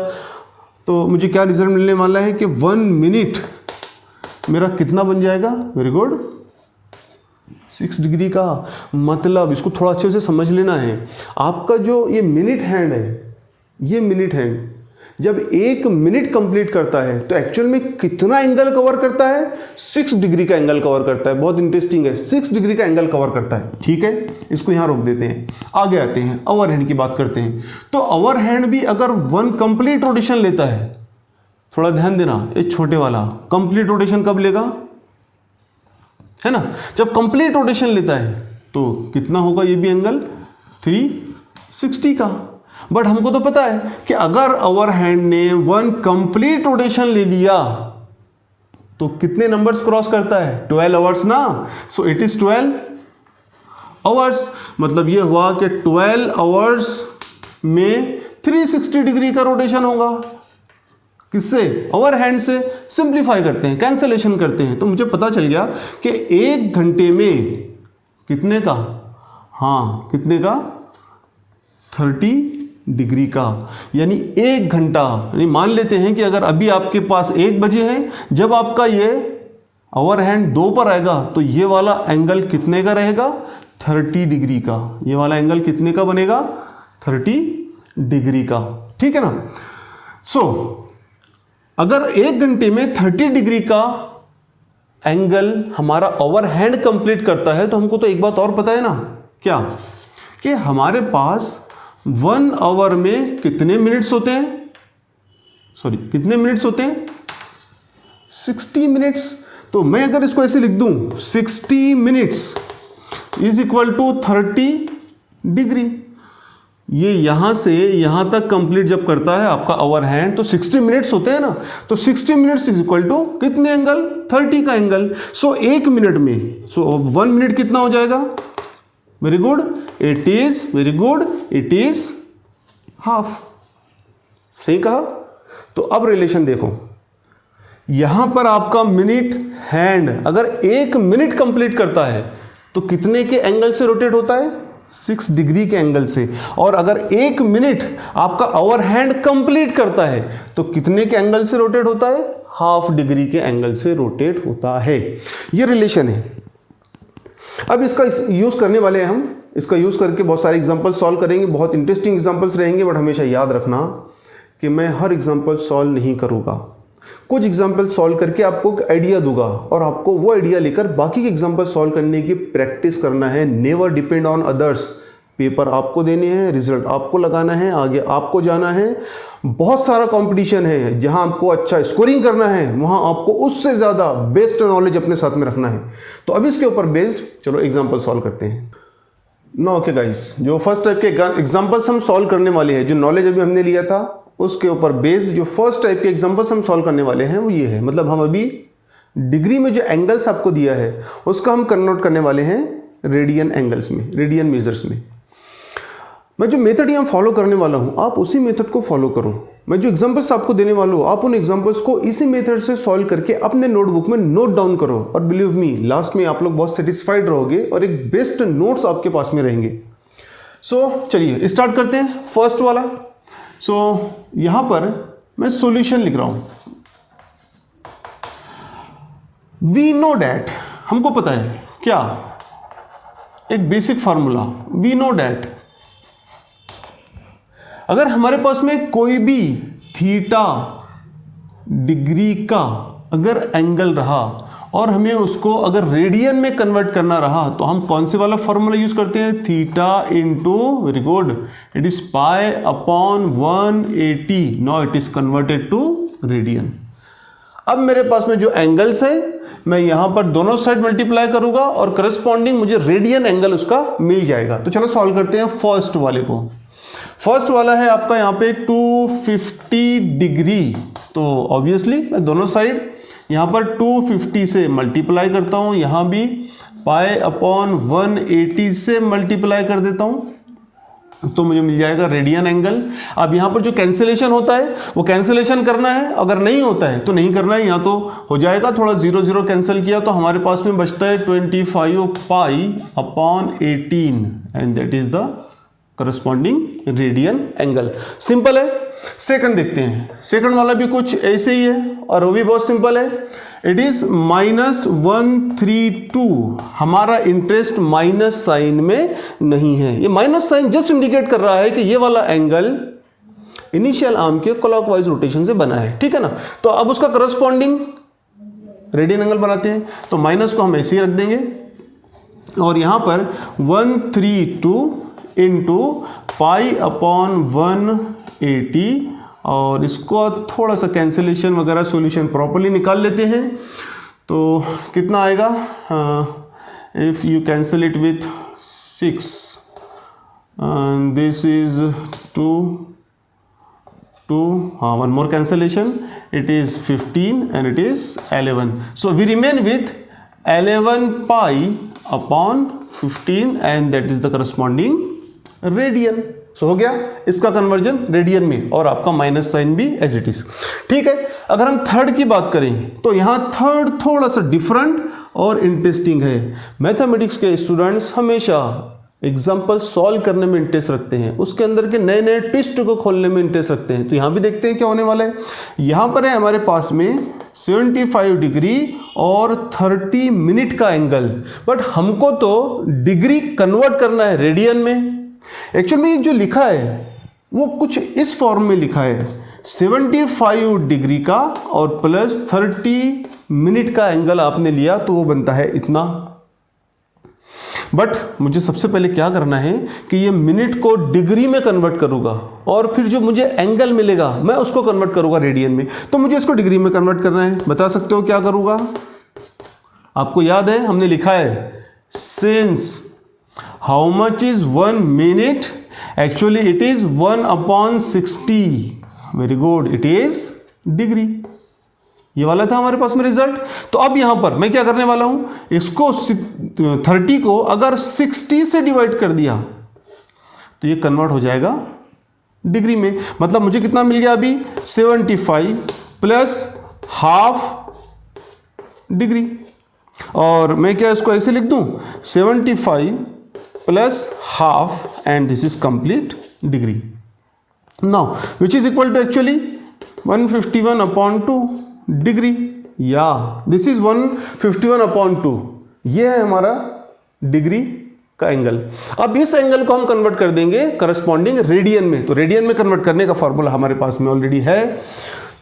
तो मुझे क्या रिजल्ट मिलने वाला है कि 1 मिनट मेरा कितना बन जाएगा? वेरी गुड, 6 डिग्री का। मतलब इसको थोड़ा अच्छे से समझ लेना है। आपका जो ये मिनट हैंड है, ये मिनट हैंड जब 1 मिनट कंप्लीट करता है तो एक्चुअल में कितना एंगल कवर करता है? 6 डिग्री का एंगल कवर करता है। बहुत इंटरेस्टिंग है, 6 डिग्री का एंगल कवर करता है, ठीक है। इसको यहां रोक देते हैं, आगे आते हैं, आवर हैंड की बात करते हैं। तो आवर हैंड भी अगर 1 कंप्लीट रोटेशन लेता है, थोड़ा ध्यान देना, ये छोटे वाला कंप्लीट रोटेशन कब लेगा, है ना, जब कंप्लीट रोटेशन लेता है तो कितना होगा? ये भी एंगल 360 का। बट हमको तो पता है कि अगर आवर हैंड ने 1 कंप्लीट रोटेशन ले लिया तो कितने नंबर्स क्रॉस करता है? 12 आवर्स ना। So it is 12 hours. मतलब ये हुआ कि 12 आवर्स में 360 डिग्री का रोटेशन होगा। किससे? आवर हैंड से। सिंप्लीफाई करते हैं, कैंसलेशन करते हैं, तो मुझे पता चल गया कि 1 घंटे में कितने का, हाँ कितने का, 30 डिग्री का। यानी 1 घंटा, यानी मान लेते हैं कि अगर अभी आपके पास 1 बजे है, जब आपका ये आवर हैंड 2 पर आएगा तो ये वाला एंगल कितने का रहेगा? 30 डिग्री का। ये वाला एंगल कितने का बनेगा? 30 डिग्री का, ठीक है ना। सो अगर 1 घंटे में 30 डिग्री का एंगल हमारा आवर हैंड कंप्लीट करता है, तो हमको तो एक बात और पता है ना, क्या, कि हमारे पास 1 आवर में कितने मिनट्स होते हैं? सॉरी, कितने मिनट्स होते हैं? 60 मिनट्स। तो मैं अगर इसको ऐसे लिख दूं, 60 minutes is equal to 30 degree. ये यहां से यहां तक कंप्लीट जब करता है आपका आवर हैंड, तो 60 मिनट्स होते हैं ना। तो 60 मिनट्स इज इक्वल टू कितने एंगल? 30 का एंगल। सो 1 मिनट में, सो 1 मिनट कितना हो जाएगा? Very good, it is, very good, it is half. सही कहा। तो अब रिलेशन देखो, यहां पर आपका मिनट हैंड अगर 1 मिनट कंप्लीट करता है तो कितने के एंगल से रोटेट होता है? 6 डिग्री के एंगल से। और अगर 1 मिनट आपका आवर हैंड कंप्लीट करता है तो कितने के एंगल से रोटेट होता है? ½ डिग्री के एंगल से रोटेट होता है। ये रिलेशन है। अब इसका यूज़ करने वाले हैं हम, इसका यूज़ करके बहुत सारे एग्जांपल सॉल्व करेंगे, बहुत इंटरेस्टिंग एग्जांपल्स रहेंगे, बट हमेशा याद रखना कि मैं हर एग्जांपल सॉल्व नहीं करूँगा। कुछ एग्जांपल सॉल्व करके आपको एक आइडिया दूंगा और आपको वो आइडिया लेकर बाकी के एग्जांपल सॉल्व करने की प्रैक्टिस करना है। Never depend on others. Paper आपको देने हैं, रिजल्ट आपको लगाना है, आगे आपको जाना है। बहुत सारा कंपटीशन है, जहां आपको अच्छा स्कोरिंग करना है वहां आपको उससे ज़्यादा बेस्ट नॉलेज अपने साथ में रखना है। तो अब इसके ऊपर बेस्ड चलो एग्जाम्पल सॉल्व करते हैं ना। ओके गाइस, जो फर्स्ट टाइप के एग्जाम्पल्स हम सॉल्व करने वाले हैं, जो नॉलेज अभी हमने लिया था उसके ऊपर बेस्ड जो फर्स्ट टाइप के एग्जाम्पल्स हम सॉल्व करने वाले हैं वो ये है। मतलब हम अभी डिग्री में जो एंगल्स आपको दिया है उसका हम कन्वर्ट करने वाले हैं रेडियन एंगल्स में, रेडियन मेजर्स में। मैं जो मेथड यहाँ फॉलो करने वाला हूँ आप उसी मेथड को फॉलो करो। मैं जो एग्जाम्पल्स आपको देने वाला हूँ आप उन एग्जाम्पल्स को इसी मेथड से सॉल्व करके अपने नोटबुक में नोट डाउन करो, और बिलीव मी लास्ट में आप लोग बहुत सेटिस्फाइड रहोगे और एक बेस्ट नोट्स आपके पास में रहेंगे। सो चलिए स्टार्ट करते हैं फर्स्ट वाला। सो यहां पर मैं सॉल्यूशन लिख रहा हूं। वी नो डैट, हमको पता है क्या, एक basic formula, we know that अगर हमारे पास में कोई भी थीटा डिग्री का अगर एंगल रहा और हमें उसको अगर रेडियन में कन्वर्ट करना रहा तो हम कौन से वाला फॉर्मूला यूज करते हैं, theta into, very good, it is pi upon 180। Now it is converted to radian. अब मेरे पास में जो एंगल्स है मैं यहां पर दोनों साइड मल्टीप्लाई करूंगा और करस्पॉन्डिंग मुझे रेडियन एंगल उसका मिल जाएगा। तो चलो सॉल्व करते हैं फर्स्ट वाले को। फर्स्ट वाला है आपका यहाँ पे 250 डिग्री। तो ऑब्वियसली मैं दोनों साइड यहाँ पर 250 से मल्टीप्लाई करता हूँ, यहाँ भी पाई अपॉन 180 से मल्टीप्लाई कर देता हूँ, तो मुझे मिल जाएगा रेडियन एंगल। अब यहाँ पर जो कैंसिलेशन होता है वो कैंसिलेशन करना है, अगर नहीं होता है तो नहीं करना है, यहाँ तो हो जाएगा, थोड़ा 0 0 कैंसिल किया तो हमारे पास में बचता है 25 pi upon 18 and that is the corresponding radian angle. Simple है। सेकंड देखते हैं, सेकंड वाला भी कुछ ऐसे ही है और वो भी बहुत सिंपल है। It is -132। हमारा इंटरेस्ट माइनस साइन में नहीं है, ये माइनस साइन जस्ट इंडिकेट कर रहा है कि ये वाला एंगल इनिशियल आर्म के क्लॉकवाइज रोटेशन से बना है, ठीक है ना। तो अब उसका करस्पॉन्डिंग रेडियन एंगल बनाते हैं, तो माइनस को हम ऐसे ही रख देंगे और यहां पर 132 इंटू पाई अपॉन 180 और इसको थोड़ा सा कैंसिलेशन वगैरह सॉल्यूशन प्रॉपर्ली निकाल लेते हैं। तो कितना आएगा, if you cancel it with 6 this is 2 हाँ, one more cancellation, it is 15 and it is 11। So we remain with 11 pi upon 15 and that is the corresponding radian. So हो गया इसका कन्वर्जन रेडियन में और आपका माइनस साइन भी as it is, ठीक है। अगर हम थर्ड की बात करें तो यहां थर्ड थोड़ा सा डिफरेंट और इंटरेस्टिंग है। मैथमेटिक्स के स्टूडेंट्स हमेशा एग्जाम्पल सॉल्व करने में इंटरेस्ट रखते हैं, उसके अंदर के नए नए ट्विस्ट को खोलने में इंटरेस्ट रखते हैं। तो यहां भी देखते हैं क्या होने वाला है। यहां पर है हमारे पास में 75 डिग्री और 30 मिनट का एंगल, बट हमको तो डिग्री कन्वर्ट करना है रेडियन में। एक्चुअल में जो लिखा है वो कुछ इस फॉर्म में लिखा है, 75 डिग्री का और प्लस 30 मिनट का एंगल आपने लिया तो वो बनता है इतना। बट मुझे सबसे पहले क्या करना है कि ये मिनट को डिग्री में कन्वर्ट करूंगा और फिर जो मुझे एंगल मिलेगा मैं उसको कन्वर्ट करूंगा रेडियन में। तो मुझे इसको डिग्री में कन्वर्ट करना है। बता सकते हो क्या करूंगा? आपको याद है हमने लिखा है since how much is 1 minute, actually it is 1/60। Very good, it is degree. ये वाला था हमारे पास में रिजल्ट। तो अब यहां पर मैं क्या करने वाला हूं, इसको 30 को अगर 60 से डिवाइड कर दिया तो ये कन्वर्ट हो जाएगा डिग्री में। मतलब मुझे कितना मिल गया अभी, 75 प्लस हाफ डिग्री। और मैं क्या इसको ऐसे लिख दूं, 75 plus half and this is complete degree. Now which is equal to actually 151/2 degree, या दिस इज 151/2। ये है हमारा डिग्री का एंगल। अब इस एंगल को हम कन्वर्ट कर देंगे करस्पॉन्डिंग रेडियन में। तो रेडियन में कन्वर्ट करने का फॉर्मूला हमारे पास में ऑलरेडी है।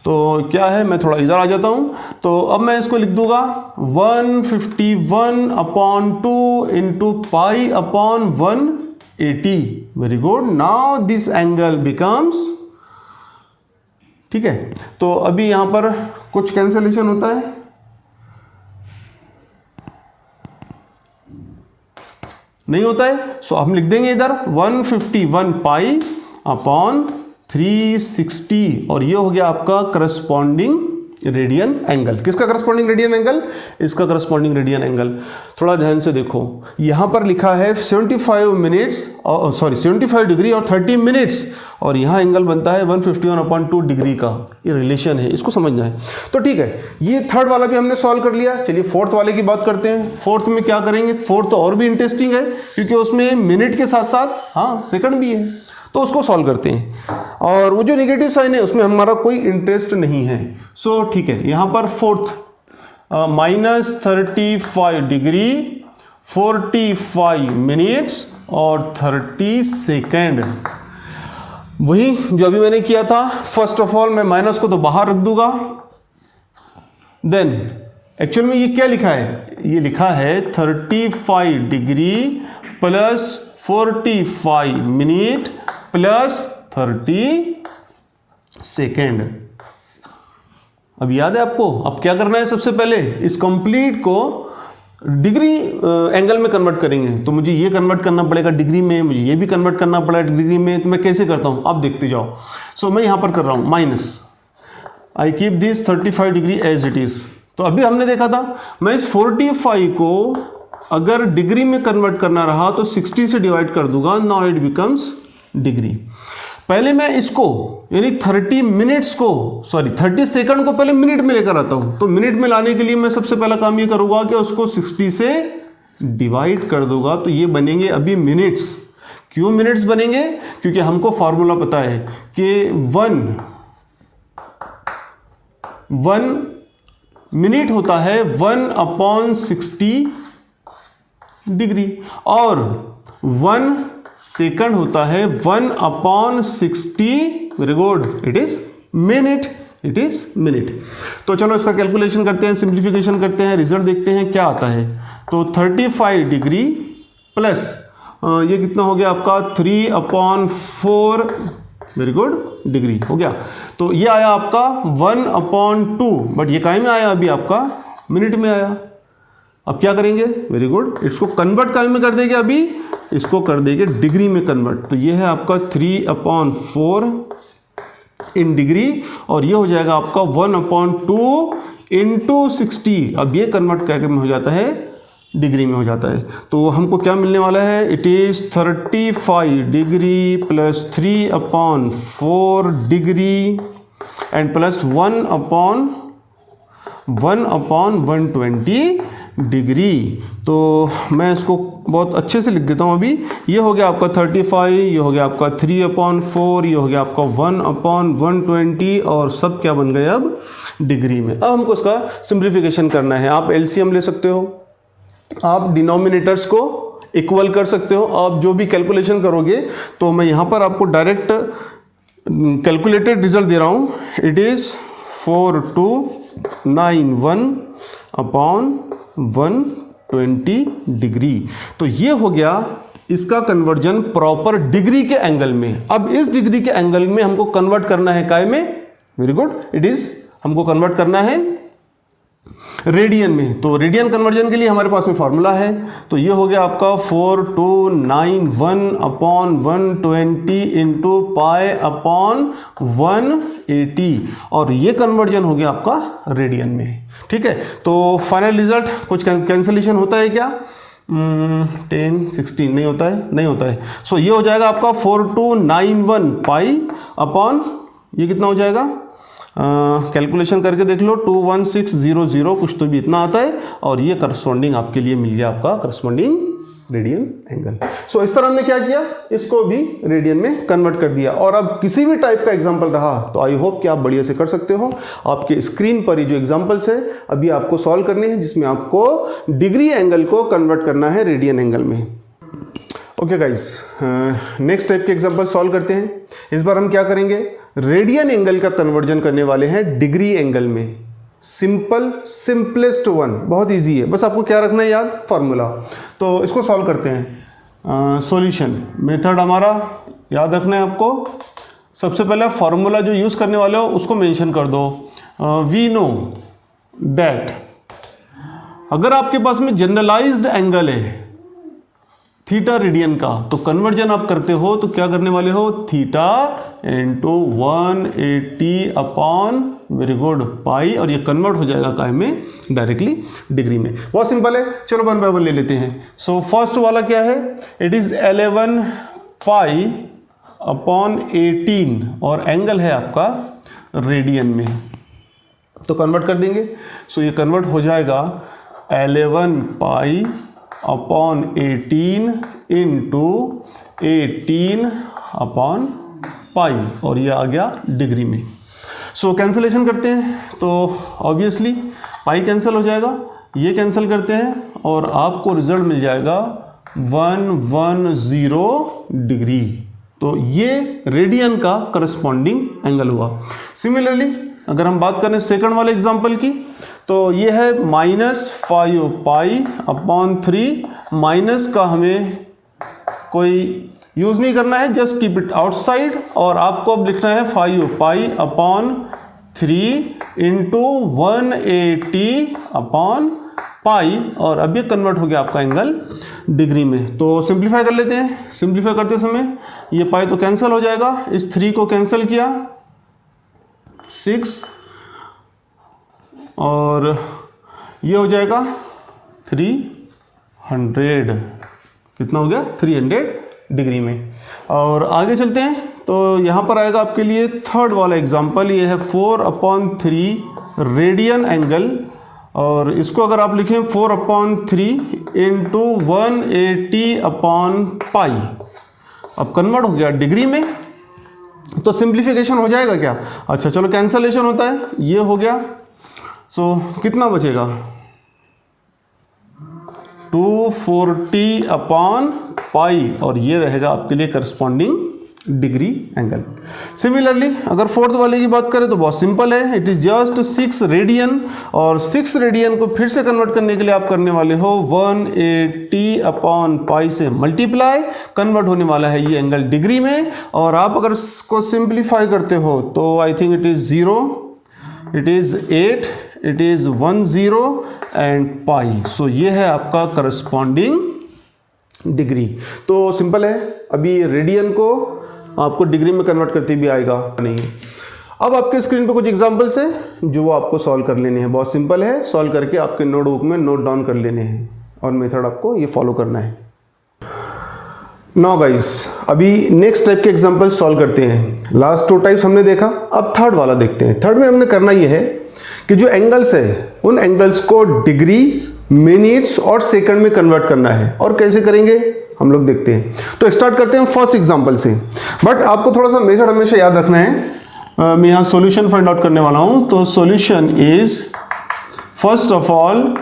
तो क्या है, मैं थोड़ा इधर आ जाता हूं। तो अब मैं इसको लिख दूंगा 151/2 into pi upon 180। Very good. Now this angle becomes, ठीक है। तो अभी यहां पर कुछ कैंसलेशन होता है, नहीं होता है। सो हम लिख देंगे इधर 151 पाई अपॉन 360 और ये हो गया आपका करस्पॉन्डिंग रेडियन एंगल। किसका करस्पॉन्डिंग रेडियन एंगल? इसका करस्पॉन्डिंग रेडियन एंगल। थोड़ा ध्यान से देखो, यहां पर लिखा है 75 डिग्री और 30 मिनट्स और यहां एंगल बनता है 151/2 डिग्री का। ये रिलेशन है, इसको समझना है। तो ठीक है, ये थर्ड वाला भी हमने सॉल्व कर लिया। चलिए फोर्थ वाले की बात करते हैं। फोर्थ में क्या करेंगे? फोर्थ तो और भी इंटरेस्टिंग है क्योंकि उसमें मिनट के साथ साथ सेकंड भी है, तो उसको सॉल्व करते हैं। और वो जो नेगेटिव साइन है उसमें हमारा कोई इंटरेस्ट नहीं है। सो ठीक है, यहां पर फोर्थ -35 डिग्री 45 मिनट्स और 30 सेकेंड। वही जो अभी मैंने किया था। फर्स्ट ऑफ ऑल मैं माइनस को तो बाहर रख दूंगा। देन एक्चुअल में ये क्या लिखा है? ये लिखा है 35 degree plus 45 minute plus 30 second. अब याद है आपको? अब क्या करना है? सबसे पहले इस कंप्लीट को डिग्री एंगल में कन्वर्ट करेंगे। तो मुझे ये कन्वर्ट करना पड़ेगा डिग्री में, मुझे ये भी कन्वर्ट करना पड़ेगा डिग्री में। तो मैं कैसे करता हूं आप देखते जाओ। सो मैं यहां पर कर रहा हूं minus, I keep this 35 degree as it is. तो अभी हमने देखा था, मैं इस 45 को अगर डिग्री में कन्वर्ट करना रहा तो 60 से डिवाइड कर दूंगा। Now it becomes degree. पहले मैं इसको यानी 30 मिनट्स को 30 सेकंड को पहले मिनट में लेकर आता हूं। तो मिनट में लाने के लिए मैं सबसे पहला काम ये करूंगा कि उसको 60 से डिवाइड कर दूंगा। तो ये बनेंगे अभी मिनट्स। क्यों मिनट्स बनेंगे? क्योंकि हमको फॉर्मूला पता है कि 1 मिनट होता है 1/60 डिग्री और 1 सेकंड होता है 1/60। Very good, it is minute. It is minute. तो चलो इसका कैलकुलेशन करते हैं, सिंप्लीफिकेशन करते हैं, रिजल्ट देखते हैं क्या आता है। तो 35 डिग्री प्लस ये कितना हो गया आपका 3/4। वेरी गुड, डिग्री हो गया। तो ये आया आपका 1/2, बट ये काहे में आया? अभी आपका मिनट में आया। अब क्या करेंगे? वेरी गुड, इसको कन्वर्ट काहे में कर देंगे? अभी इसको कर देंगे डिग्री में कन्वर्ट। तो ये है आपका 3/4 इन डिग्री और ये हो जाएगा आपका 1/2 इंटू 60। अब ये कन्वर्ट करके में हो जाता है डिग्री में हो जाता है। तो हमको क्या मिलने वाला है? It is 35 degree plus 3/4 degree and plus 1/120 degree. तो मैं इसको बहुत अच्छे से लिख देता हूँ अभी। ये हो गया आपका 35, ये हो गया आपका 3/4, ये हो गया आपका 1/120 और सब क्या बन गए अब डिग्री में। अब हमको इसका सिंप्लीफिकेशन करना है। आप एलसीएम ले सकते हो, आप डिनोमिनेटर्स को इक्वल कर सकते हो। आप जो भी कैलकुलेशन करोगे, तो मैं यहाँ पर आपको डायरेक्ट कैलकुलेटेड रिजल्ट दे रहा हूँ। It is 4291/120 degree. तो ये हो गया इसका कन्वर्जन प्रॉपर डिग्री के एंगल में। अब इस डिग्री के एंगल में हमको कन्वर्ट करना है काय में? वेरी गुड, इट इज हमको कन्वर्ट करना है रेडियन में। तो रेडियन कन्वर्जन के लिए हमारे पास में फॉर्मूला है। तो ये हो गया आपका 4291/120 इंटू पाई अपॉन 180 और ये कन्वर्जन हो गया आपका रेडियन में। ठीक है, तो फाइनल रिजल्ट कुछ कैंसलेशन होता है क्या? 10 16 नहीं होता है, नहीं होता है। सो ये हो जाएगा आपका 4291 पाई अपॉन ये कितना हो जाएगा? कैलकुलेशन करके देख लो, 21600 कुछ तो भी इतना आता है और ये करस्पॉन्डिंग आपके लिए मिल गया आपका करस्पॉन्डिंग रेडियन एंगल। सो इस तरह हमने क्या किया, इसको भी रेडियन में कन्वर्ट कर दिया। और अब किसी भी टाइप का एग्जांपल रहा तो आई होप कि आप बढ़िया से कर सकते हो। आपके स्क्रीन पर ये जो एग्जांपल्स है अभी आपको सॉल्व करने हैं, जिसमें आपको डिग्री एंगल को कन्वर्ट करना है रेडियन एंगल में। ओके गाइस, नेक्स्ट टाइप के एग्जांपल सॉल्व करते हैं। इस बार हम क्या करेंगे, रेडियन एंगल का कन्वर्जन करने वाले हैं डिग्री एंगल में। सिंपलेस्ट वन, बहुत इजी है, बस आपको क्या रखना है याद, फार्मूला। तो इसको सॉल्व करते हैं। सॉल्यूशन मेथड हमारा याद रखना है आपको। सबसे पहले फार्मूला जो यूज़ करने वाले हो उसको मेंशन कर दो। वी नो दैट, अगर आपके पास में जनरलाइज्ड एंगल है थीटा रेडियन का, तो कन्वर्जन आप करते हो तो क्या करने वाले हो, theta into 180 upon, very good, pi, और ये कन्वर्ट हो जाएगा काय में, डायरेक्टली डिग्री में। बहुत सिंपल है, चलो 1 बाय 1 ले लेते हैं। सो फर्स्ट वाला क्या है, इट इज 11 पाई अपॉन 18 और एंगल है आपका रेडियन में, तो कन्वर्ट कर देंगे। सो ये कन्वर्ट हो जाएगा 11 pi upon 18 into 18 upon pi, और ये आ गया डिग्री में। सो कैंसलेशन करते हैं तो ऑब्वियसली पाई कैंसिल हो जाएगा, ये कैंसिल करते हैं और आपको रिजल्ट मिल जाएगा 110 डिग्री। तो ये रेडियन का करस्पॉन्डिंग एंगल हुआ। सिमिलरली अगर हम बात करें सेकंड वाले एग्जांपल की, तो ये है -5 पाई अपॉन 3। माइनस का हमें कोई यूज़ नहीं करना है, जस्ट कीप इट आउटसाइड, और आपको अब लिखना है 5 पाई अपॉन 3 इंटू 180 अपॉन पाई, और अब ये कन्वर्ट हो गया आपका एंगल डिग्री में। तो सिंप्लीफाई कर लेते हैं। सिंप्लीफाई करते समय ये पाई तो कैंसिल हो जाएगा, इस 3 को कैंसिल किया 6, और ये हो जाएगा 300, कितना हो गया, 300 डिग्री में। और आगे चलते हैं तो यहाँ पर आएगा आपके लिए थर्ड वाला एग्जांपल, ये है 4/3 रेडियन एंगल, और इसको अगर आप लिखें 4/3 इंटू 180 अपॉन पाई, अब कन्वर्ट हो गया डिग्री में, तो सिंप्लीफिकेशन हो जाएगा क्या, अच्छा चलो कैंसलेशन होता है, ये हो गया। सो कितना बचेगा, 240 अपॉन पाई, और ये रहेगा आपके लिए करस्पॉन्डिंग डिग्री एंगल। सिमिलरली अगर फोर्थ वाले की बात करें तो बहुत सिंपल है, इट इज जस्ट 6 रेडियन, और 6 रेडियन को फिर से कन्वर्ट करने के लिए आप करने वाले हो 180 अपॉन पाई से मल्टीप्लाई, कन्वर्ट होने वाला है ये एंगल डिग्री में। और आप अगर इसको सिंप्लीफाई करते हो तो I think it is 0, it is 8, it is 10 and pi. So ये है आपका करस्पॉन्डिंग डिग्री। तो सिंपल है, अभी रेडियन को आपको डिग्री में कन्वर्ट करते भी आएगा नहीं। अब आपके स्क्रीन पे कुछ एग्जांपल्स हैं जो वो आपको सॉल्व कर लेने हैं। बहुत सिंपल है, सॉल्व करके आपके नोटबुक में नोट डाउन कर लेने हैं और मेथड आपको ये फॉलो करना है। नाउ गाइस, अभी नेक्स्ट टाइप के एग्जांपल सॉल्व करते हैं। लास्ट 2 टाइप्स हमने देखा, अब थर्ड वाला देखते हैं। थर्ड में हमने करना ये है कि जो एंगल्स है उन एंगल्स को डिग्रीज, मिनट्स और सेकंड में कन्वर्ट करना है। और कैसे करेंगे हम लोग देखते हैं। तो स्टार्ट करते हैं फर्स्ट एग्जांपल से, बट आपको थोड़ा सा मेथड हमेशा याद रखना है। मैं यहाँ सॉल्यूशन फाइंड आउट करने वाला हूँ। तो solution is, first of all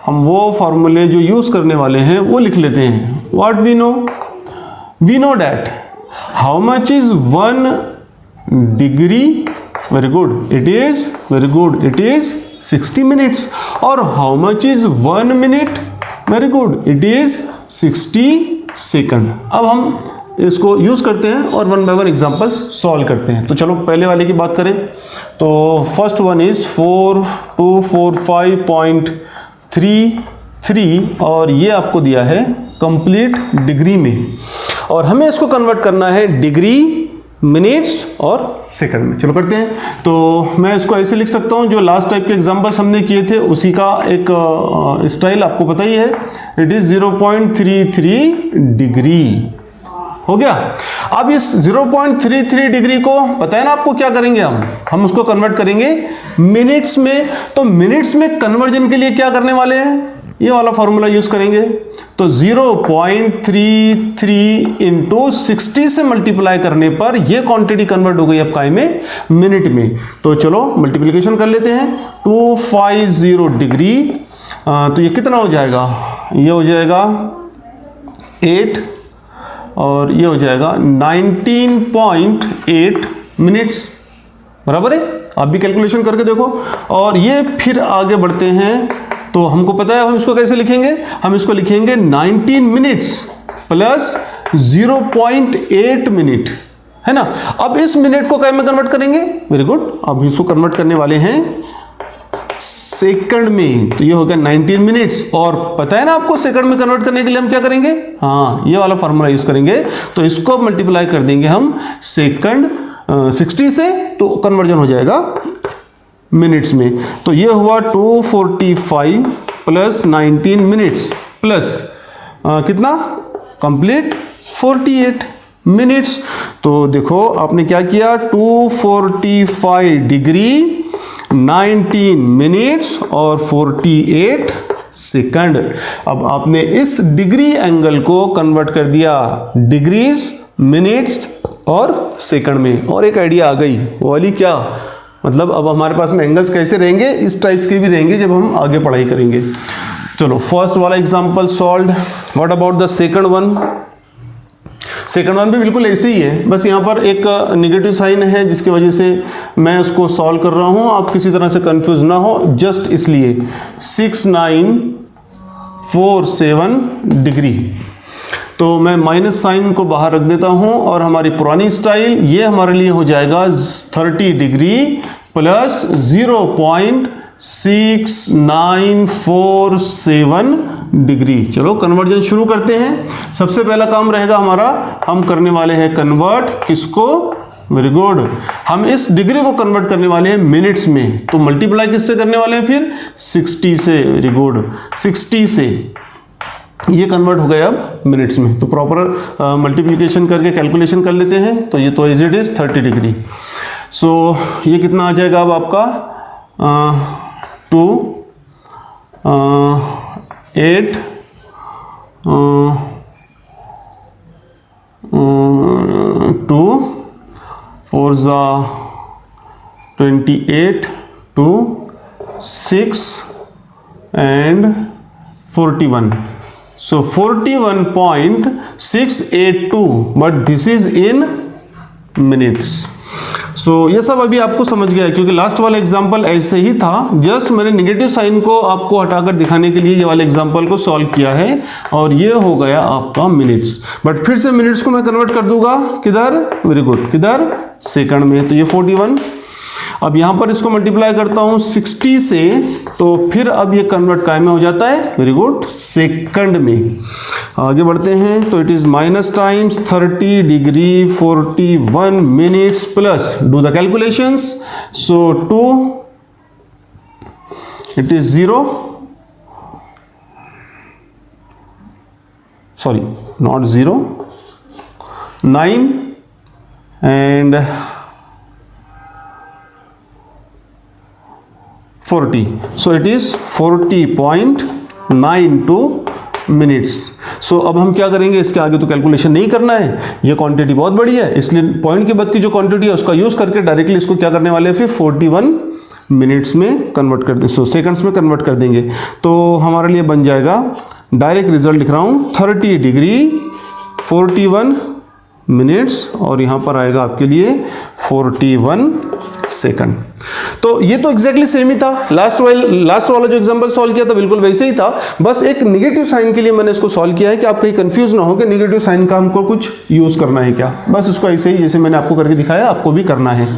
हम वो फॉर्मूले जो यूज करने वाले हैं वो लिख लेते हैं। What we know that how much is 1 degree, very good, it is, very good, it is 60 minutes. और how much is 1 minute, very good, it is 60 second. अब हम इसको यूज करते हैं और 1 बाय 1 एग्जांपल्स सॉल्व करते हैं। तो चलो पहले वाले की बात करें तो फर्स्ट वन इज 4245.33 और ये आपको दिया है कंप्लीट डिग्री में, और हमें इसको कन्वर्ट करना है डिग्री, मिनट्स और सेकंड में। चलो करते हैं। तो मैं इसको ऐसे लिख सकता हूं, जो लास्ट टाइप के एग्जांपल्स हमने किए थे उसी का एक स्टाइल आपको पता ही है। इट इज 0.33 डिग्री हो गया। अब इस 0.33 डिग्री को पता है ना आपको क्या करेंगे, हम उसको कन्वर्ट करेंगे मिनट्स में। तो मिनट्स में कन्वर्जन के लिए क्या करने वाले हैं, ये वाला फॉर्मूला यूज करेंगे तो 0.33 इंटू 60 से मल्टीप्लाई करने पर ये क्वांटिटी कन्वर्ट हो गई आपका में मिनट में। तो चलो मल्टीप्लिकेशन कर लेते हैं 250 डिग्री, तो ये कितना हो जाएगा, ये हो जाएगा 8 और ये हो जाएगा 19.8 मिनट्स, बराबर है। आप भी कैलकुलेशन करके देखो। और ये फिर आगे बढ़ते हैं तो हमको पता है हम इसको कैसे लिखेंगे, हम इसको लिखेंगे 19 मिनट्स प्लस 0.8 मिनट, है ना। अब इस मिनट को क्या में कन्वर्ट करेंगे, वेरी गुड, अब इसको कन्वर्ट करने वाले हैं सेकंड में, तो ये हो गया 19 मिनट्स। और पता है ना आपको सेकंड में कन्वर्ट करने के लिए हम क्या करेंगे, हाँ ये वाला फॉर्मूला यूज करेंगे। तो इसको मल्टीप्लाई कर देंगे हम सेकंड 60 से, तो कन्वर्जन हो जाएगा मिनट्स में। तो ये हुआ 245 प्लस 19 मिनट्स प्लस कितना कंप्लीट 48 मिनट्स। तो देखो आपने क्या किया, 245 डिग्री 19 मिनट्स और 48 सेकंड। अब आपने इस डिग्री एंगल को कन्वर्ट कर दिया डिग्रीज, मिनट्स और सेकंड में। और एक आइडिया आ गई, वो वाली क्या, मतलब अब हमारे पास में एंगल्स कैसे रहेंगे, इस टाइप्स के भी रहेंगे जब हम आगे पढ़ाई करेंगे। चलो फर्स्ट वाला example solved. What about the second one, second one भी बिल्कुल ऐसे ही है, बस यहाँ पर एक निगेटिव साइन है जिसकी वजह से मैं उसको सॉल्व कर रहा हूँ, आप किसी तरह से कंफ्यूज ना हो, जस्ट इसलिए 6947 डिग्री। तो मैं माइनस साइन को बाहर रख देता हूं और हमारी पुरानी स्टाइल ये हमारे लिए हो जाएगा 30 डिग्री प्लस 0.6947 डिग्री। चलो कन्वर्जन शुरू करते हैं। सबसे पहला काम रहेगा हमारा, हम करने वाले हैं कन्वर्ट किसको, वेरी गुड, हम इस डिग्री को कन्वर्ट करने वाले हैं मिनट्स में। तो मल्टीप्लाई किससे करने वाले हैं फिर 60 से, वेरी गुड, 60 से ये कन्वर्ट हो गया अब मिनट्स में। तो प्रॉपर मल्टीप्लिकेशन करके कैलकुलेशन कर लेते हैं। तो ये तो एज इट इज 30 डिग्री। सो ये कितना आ जाएगा अब आपका 2 8 2 4 28 2 6 and 41. So 41.682, but this is in minutes. So ये सब अभी आपको समझ गया है क्योंकि लास्ट वाला एग्जांपल ऐसे ही था, जस्ट मैंने नेगेटिव साइन को आपको हटाकर दिखाने के लिए ये वाले एग्जांपल को सॉल्व किया है और ये हो गया आपका मिनट्स। बट फिर से मिनट्स को मैं कन्वर्ट कर दूंगा किधर, वेरी गुड, किधर, सेकंड में। तो ये 41, अब यहां पर इसको मल्टीप्लाई करता हूं 60 से, तो फिर अब ये कन्वर्ट काय में हो जाता है, वेरी गुड, सेकंड में। आगे बढ़ते हैं तो it is minus times 30 degree 41 minutes plus, do the calculations, so 2 it is 0, sorry not 0, 9 एंड 40, so it is 40.92 minutes. So अब हम क्या करेंगे, इसके आगे तो कैलकुलेशन नहीं करना है, ये क्वांटिटी बहुत बड़ी है, इसलिए पॉइंट के बाद की जो क्वांटिटी है उसका यूज करके डायरेक्टली इसको क्या करने वाले हैं, फिर 41 मिनट्स में कन्वर्ट कर दें, सो सेकंड्स में कन्वर्ट कर देंगे। तो हमारे लिए बन जाएगा, डायरेक्ट रिजल्ट लिख रहा हूँ, 30 डिग्री 41 मिनट्स और यहाँ पर आएगा आपके लिए 41 सेकंड। तो ये तो एग्जैक्टली सेम ही था, लास्ट वाला जो एग्जांपल सॉल्व किया था बिल्कुल वैसे ही था, बस एक नेगेटिव साइन के लिए मैंने इसको सॉल्व किया है कि आप कहीं कंफ्यूज ना हो कि नेगेटिव साइन का हमको कुछ यूज करना है क्या, बस इसको ऐसे ही जैसे मैंने आपको करके दिखाया आपको भी करना है।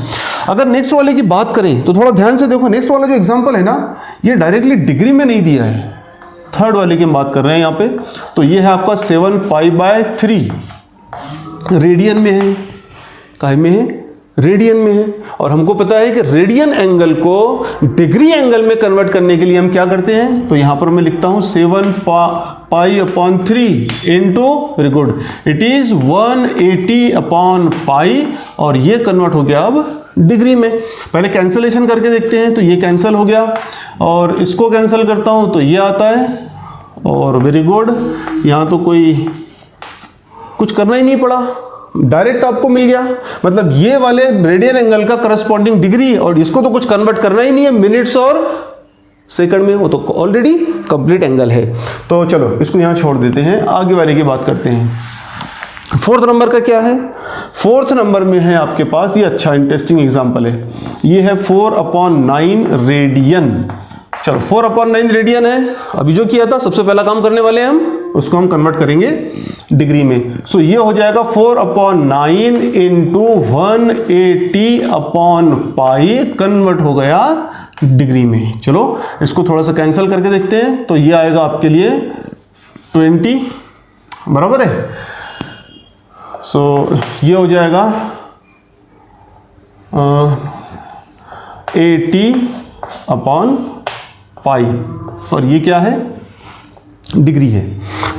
अगर नेक्स्ट वाले की बात करें तो थोड़ा ध्यान से देखो, नेक्स्ट वाला जो एग्जाम्पल है ना, ये डायरेक्टली डिग्री में नहीं दिया है, थर्ड वाले की हम बात कर रहे हैं यहाँ पे। तो ये है आपका 7π/3 रेडियन में है, काहे में है, रेडियन में है। और हमको पता है कि रेडियन एंगल को डिग्री एंगल में कन्वर्ट करने के लिए हम क्या करते हैं, तो यहां पर मैं लिखता हूं 7π/3 into, very good, it is 180/π और ये कन्वर्ट हो गया अब डिग्री में। पहले कैंसलेशन करके देखते हैं, तो ये कैंसिल हो गया और इसको कैंसिल करता हूं तो ये आता है और वेरी गुड, यहाँ तो कोई कुछ करना ही नहीं पड़ा, डायरेक्ट आपको मिल गया। मतलब ये वाले रेडियन एंगल का करस्पॉन्डिंग डिग्री, और इसको तो कुछ कन्वर्ट करना ही नहीं है मिनट्स और सेकंड में, वो तो ऑलरेडी कंप्लीट एंगल है। तो चलो इसको यहाँ छोड़ देते हैं, आगे वाले की बात करते हैं। फोर्थ नंबर का क्या है? फोर्थ नंबर में है आपके पास, ये अच्छा इंटरेस्टिंग एग्जांपल है, ये है 4/9 रेडियन। चलो 4/9 रेडियन है, अभी जो किया था सबसे पहला काम करने वाले हैं हम, उसको हम कन्वर्ट करेंगे डिग्री में। सो ये हो जाएगा 4/9 इंटू 180/पाई, कन्वर्ट हो गया डिग्री में। चलो इसको थोड़ा सा कैंसिल करके देखते हैं, तो ये आएगा आपके लिए 20, बराबर है। सो ये हो जाएगा 80/पाई, और ये क्या है? डिग्री है।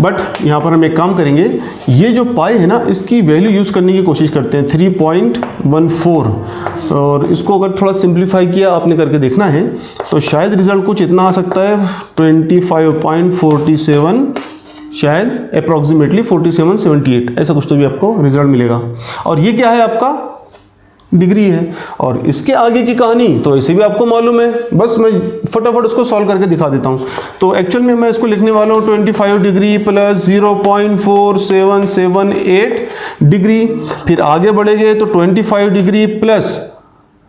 बट यहाँ पर हम एक काम करेंगे, ये जो पाई है ना, इसकी वैल्यू यूज़ करने की कोशिश करते हैं, 3.14, और इसको अगर थोड़ा सिंप्लीफाई किया आपने करके देखना है तो शायद रिजल्ट कुछ इतना आ सकता है 25.47, शायद अप्रॉक्सीमेटली 4778, ऐसा कुछ तो भी आपको रिजल्ट मिलेगा। और ये क्या है? आपका डिग्री है। और इसके आगे की कहानी तो ऐसे भी आपको मालूम है, बस मैं फटाफट उसको सॉल्व करके दिखा देता हूँ। तो एक्चुअल में मैं इसको लिखने वाला हूँ 25 डिग्री प्लस 0.4778 डिग्री, फिर आगे बढ़ेंगे तो 25 डिग्री प्लस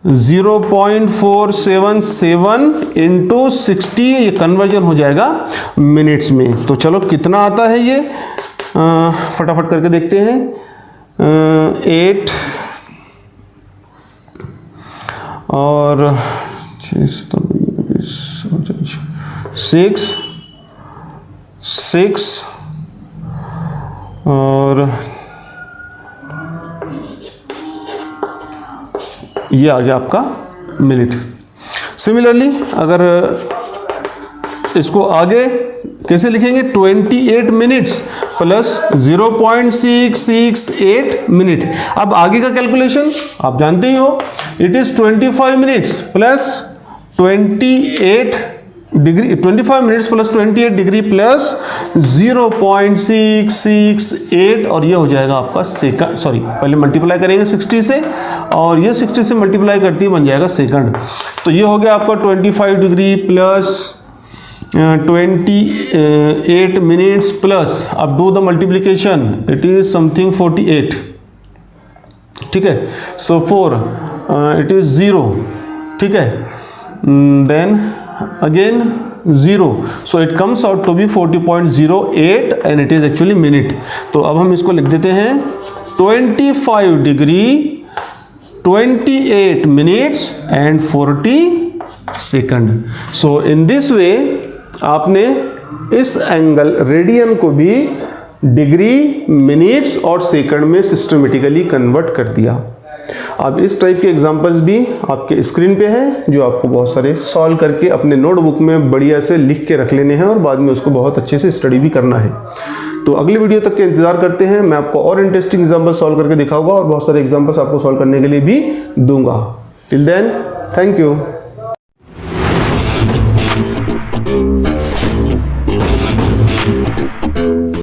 0.477 इंटू 60, ये कन्वर्जन हो जाएगा मिनट्स में। तो चलो कितना आता है ये, फटाफट करके देखते हैं। 8 और 6 और ये आ गया आपका मिनट। सिमिलरली अगर इसको आगे कैसे लिखेंगे, 28 मिनट्स प्लस 0.668 मिनट। अब आगे का कैलकुलेशन आप जानते ही हो, it is 25 minutes plus 28 degree, 25 minutes plus 28 degree plus 0.668, और ये हो जाएगा आपका सेकंड, सॉरी पहले मल्टीप्लाई करेंगे 60 से, और ये 60 से मल्टीप्लाई करते ही बन जाएगा सेकंड। तो ये हो गया आपका 25 डिग्री प्लस 28 मिनट्स प्लस, अब do the multiplication, it is something 48, ठीक है। सो 4 इट इज 0, ठीक है, then again 0, so it comes out to be 40.08 and it is actually minute. तो अब हम इसको लिख देते हैं 25 degree 28 minutes and 40 second. So in this way आपने इस एंगल रेडियन को भी डिग्री, मिनट्स और सेकंड में सिस्टमेटिकली कन्वर्ट कर दिया। अब इस टाइप के एग्जांपल्स भी आपके स्क्रीन पे हैं, जो आपको बहुत सारे सॉल्व करके अपने नोटबुक में बढ़िया से लिख के रख लेने हैं और बाद में उसको बहुत अच्छे से स्टडी भी करना है। तो अगले वीडियो तक के इंतजार करते हैं, मैं आपको और इंटरेस्टिंग एग्जांपल सॉल्व करके दिखाऊंगा और बहुत सारे एग्जांपल्स आपको सॉल्व करने के लिए भी दूंगा। Till then, thank you.